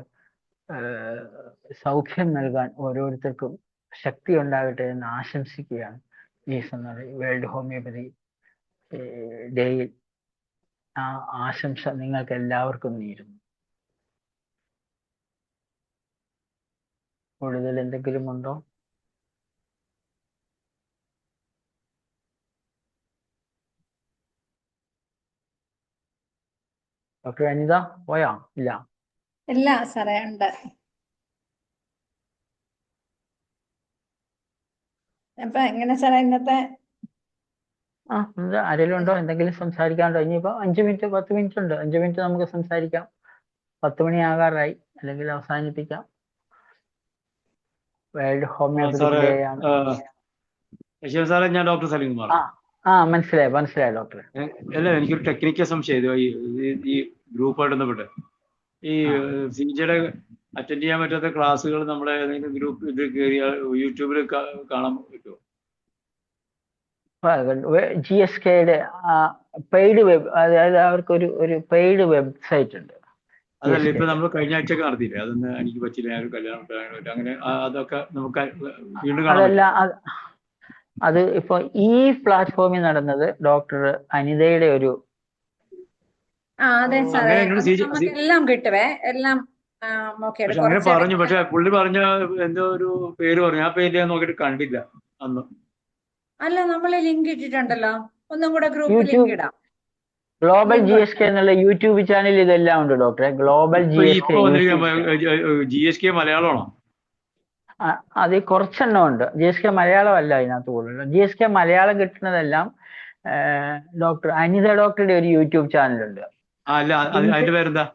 സൗഖ്യം നൽകാൻ ഓരോരുത്തർക്കും ശക്തി ഉണ്ടാകട്ടെ എന്ന് ആശംസിക്കുകയാണ് ഈ വേൾഡ് ഹോമിയോപ്പതി ഡേയിൽ. ആ ആശംസ നിങ്ങൾക്ക് എല്ലാവർക്കും നേരുന്നു. കൂടുതൽ എന്തെങ്കിലും ഉണ്ടോ? ഡോക്ടർ അനിത പോയാ? ഇല്ല സാറേ, ഉണ്ട്. അപ്പൊ എങ്ങനെ സാറേ ഇന്നത്തെ ആരെങ്കിലും ഉണ്ടോ? എന്തെങ്കിലും സംസാരിക്കാനുണ്ടോ? ഇനിയിപ്പോ 5 മിനിറ്റ് 10 മിനിറ്റ് ഉണ്ട്. 5 മിനിറ്റ് നമുക്ക് സംസാരിക്കാം. 10 മണി ആകാറായി, അല്ലെങ്കിൽ അവസാനിപ്പിക്കാം. വേൾഡ് ഹോമിയോപ്പതി ഡേ ആണ്. സാറേ, ഞാൻ ഡോക്ടർ സലീം കുമാർ. മനസ്സിലായി ഡോക്ടറെ. അല്ല, എനിക്കൊരു ടെക്നിക്കൽ സംശയം. ഈ ഗ്രൂപ്പായിട്ട് ബന്ധപ്പെട്ട് ഈ സിജിയുടെ അറ്റൻഡ് ചെയ്യാൻ പറ്റാത്ത ക്ലാസ്സുകൾ നമ്മുടെ ഏതെങ്കിലും ഗ്രൂപ്പ് ഇത് കയറിയാൽ യൂട്യൂബിൽ കാണാൻ പറ്റുമോ? GSKയുടെ പെയ്ഡ് വെബ്, അതായത് അവർക്ക് ഒരു പെയ്ഡ് വെബ്സൈറ്റ് ഉണ്ട്. അതല്ല, ഇപ്പൊ നമ്മൾ കഴിഞ്ഞ ആഴ്ചയൊക്കെ നടത്തിയില്ലേ, അതൊന്നും എനിക്ക് പറ്റില്ല, ഞാൻ ഒരു കല്യാണം അങ്ങനെ അതൊക്കെ നമുക്ക് വീണ്ടും കാണാൻ അതല്ല, അത് ഇപ്പൊ ഈ പ്ലാറ്റ്ഫോമിൽ നടന്നത് ഡോക്ടർ അനിതയുടെ ഒരു അതെ സാറേ, നമുക്ക് എല്ലാം കിട്ടുവേ, എല്ലാം പക്ഷെ അങ്ങനെ പറഞ്ഞു. പക്ഷെ പുള്ളി പറഞ്ഞ എന്തോ ഒരു പേര് പറഞ്ഞു, ആ പേര് ഞാൻ നോക്കിയിട്ട് കണ്ടില്ല അന്ന്. അല്ല, നമ്മള് ലിങ്ക് ഇട്ടിട്ടുണ്ടല്ലോ, ഒന്നും കൂടെ ഗ്രൂപ്പ് ലിങ്ക് ഇടാം. ഗ്ലോബൽ GSK എന്നുള്ള യൂട്യൂബ് ചാനൽ ഇതെല്ലാം ഉണ്ട് ഡോക്ടറെ. Global GSK മലയാളമാണോ? അത് കുറച്ചെണ്ണം ഉണ്ട്. GSK മലയാളം അല്ല അതിനകത്ത് കൂടുതൽ. GSK മലയാളം കിട്ടുന്നതെല്ലാം ഡോക്ടർ അനിത ഡോക്ടറുടെ ഒരു യൂട്യൂബ് ചാനലുണ്ട്. അല്ല, അതിന്റെ പേരെന്താ?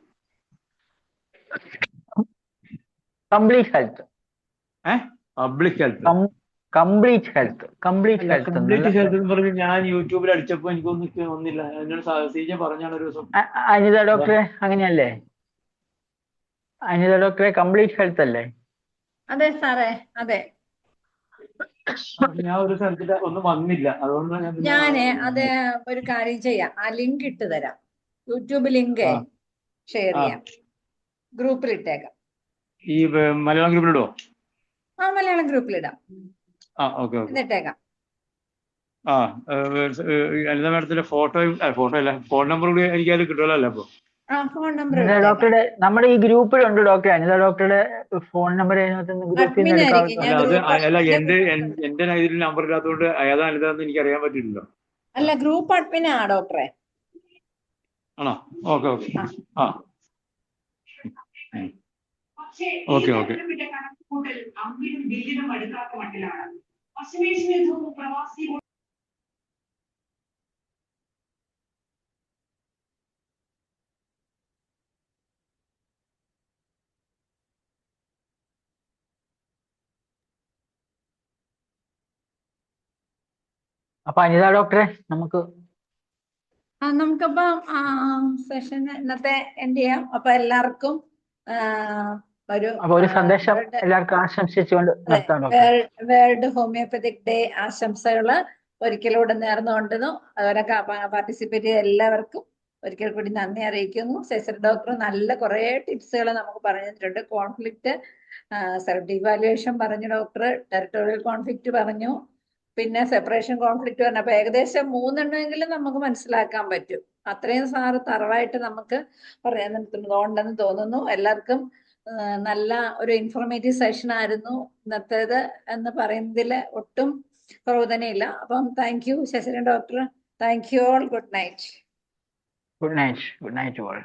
Complete health. കംപ്ലീറ്റ് ഹെൽത്ത് എന്ന് പറഞ്ഞ് ഞാൻ യൂട്യൂബിൽ അടിച്ചപ്പോ എനിക്കൊന്നും ഒന്നില്ല. എന്നോട് സീജ പറഞ്ഞാണ് ഒരു ദിവസം. അനിത ഡോക്ടറെ അങ്ങനെയല്ലേ? അനിത ഡോക്ടറെ കംപ്ലീറ്റ് ഹെൽത്ത് അല്ലേ? അതെ സാറേ, അതെ. ഞാൻ ഒരു സ്ഥലത്തിട്ട് ഒന്നും വന്നില്ല, അതുകൊണ്ടാണ് ഞാന് അത് ഒരു കാര്യം ചെയ്യാം, ആ ലിങ്ക് ഇട്ട് തരാം. യൂട്യൂബ് ലിങ്ക് ഷെയർ ചെയ്യാം, ഗ്രൂപ്പിൽ ഇട്ടേക്കാം. ഈ മലയാളം ഗ്രൂപ്പിലിടോ? മലയാളം ഗ്രൂപ്പിലിടാം, എന്നിട്ടേക്കാം. അനിത മാഡത്തിന്റെ ഫോട്ടോയും ഫോട്ടോ അല്ല, ഫോൺ നമ്പർ കൂടി എനിക്ക് അതിൽ കിട്ടുമല്ലോ അല്ലേ? അപ്പൊ ഫോൺ നമ്പർ ഡോക്ടറുടെ നമ്മുടെ ഈ ഗ്രൂപ്പിലുണ്ട് ഡോക്ടർ. അനിത ഡോക്ടറുടെ ഫോൺ നമ്പർ അല്ല, എന്റെ ഇതിൽ നമ്പർ ഇല്ലാത്തതുകൊണ്ട് ഏതാ അനിതാന്ന് എനിക്ക് അറിയാൻ പറ്റില്ലല്ലോ. അല്ല, ഗ്രൂപ്പ് അഡ്മിനാ ഡോക്ടറെ. ആണോ? ഓക്കെ. അപ്പൊ അനിത ഡോക്ടറെ നമുക്കപ്പം സെഷൻ ഇന്നത്തെ എൻഡ് ചെയ്യാം. അപ്പൊ എല്ലാവർക്കും ഒരു സന്ദേശം എല്ലാവർക്കും ആശംസിച്ചുകൊണ്ട് വേൾഡ് ഹോമിയോപ്പതിക് ഡേ ആശംസകള് ഒരിക്കലൂടെ നേർന്നുകൊണ്ടുന്നു. അവരൊക്കെ പാർട്ടിസിപ്പേറ്റ് ചെയ്ത എല്ലാവർക്കും ഒരിക്കൽ കൂടി നന്ദി അറിയിക്കുന്നു. സെസർ ഡോക്ടർ നല്ല കുറെ ടിപ്സുകൾ നമുക്ക് പറഞ്ഞു തന്നിട്ടുണ്ട്. കോൺഫ്ലിക്റ്റ്, സെൽഫ് ഡിവാലുവേഷൻ പറഞ്ഞു ഡോക്ടർ, ടെറിട്ടോറിയൽ കോൺഫ്ലിക്റ്റ് പറഞ്ഞു, പിന്നെ സെപ്പറേഷൻ കോൺഫ്ലിക്റ്റ് പറഞ്ഞു. അപ്പൊ ഏകദേശം 3 എണ്ണമെങ്കിലും നമുക്ക് മനസ്സിലാക്കാൻ പറ്റും. അത്രയും സാറ് തറവായിട്ട് നമുക്ക് പറയാൻ നിർത്തുന്നതുകൊണ്ടെന്ന് തോന്നുന്നു. എല്ലാവർക്കും നല്ല ഒരു ഇൻഫോർമേറ്റീവ് സെഷൻ ആയിരുന്നു ഇന്നത്തേത് എന്ന് പറയുന്നതിൽ ഒട്ടും പ്രബോധനയില്ല. അപ്പം thank you Sasidharan doctor. Thank you all. Good night. Good night. Good night all.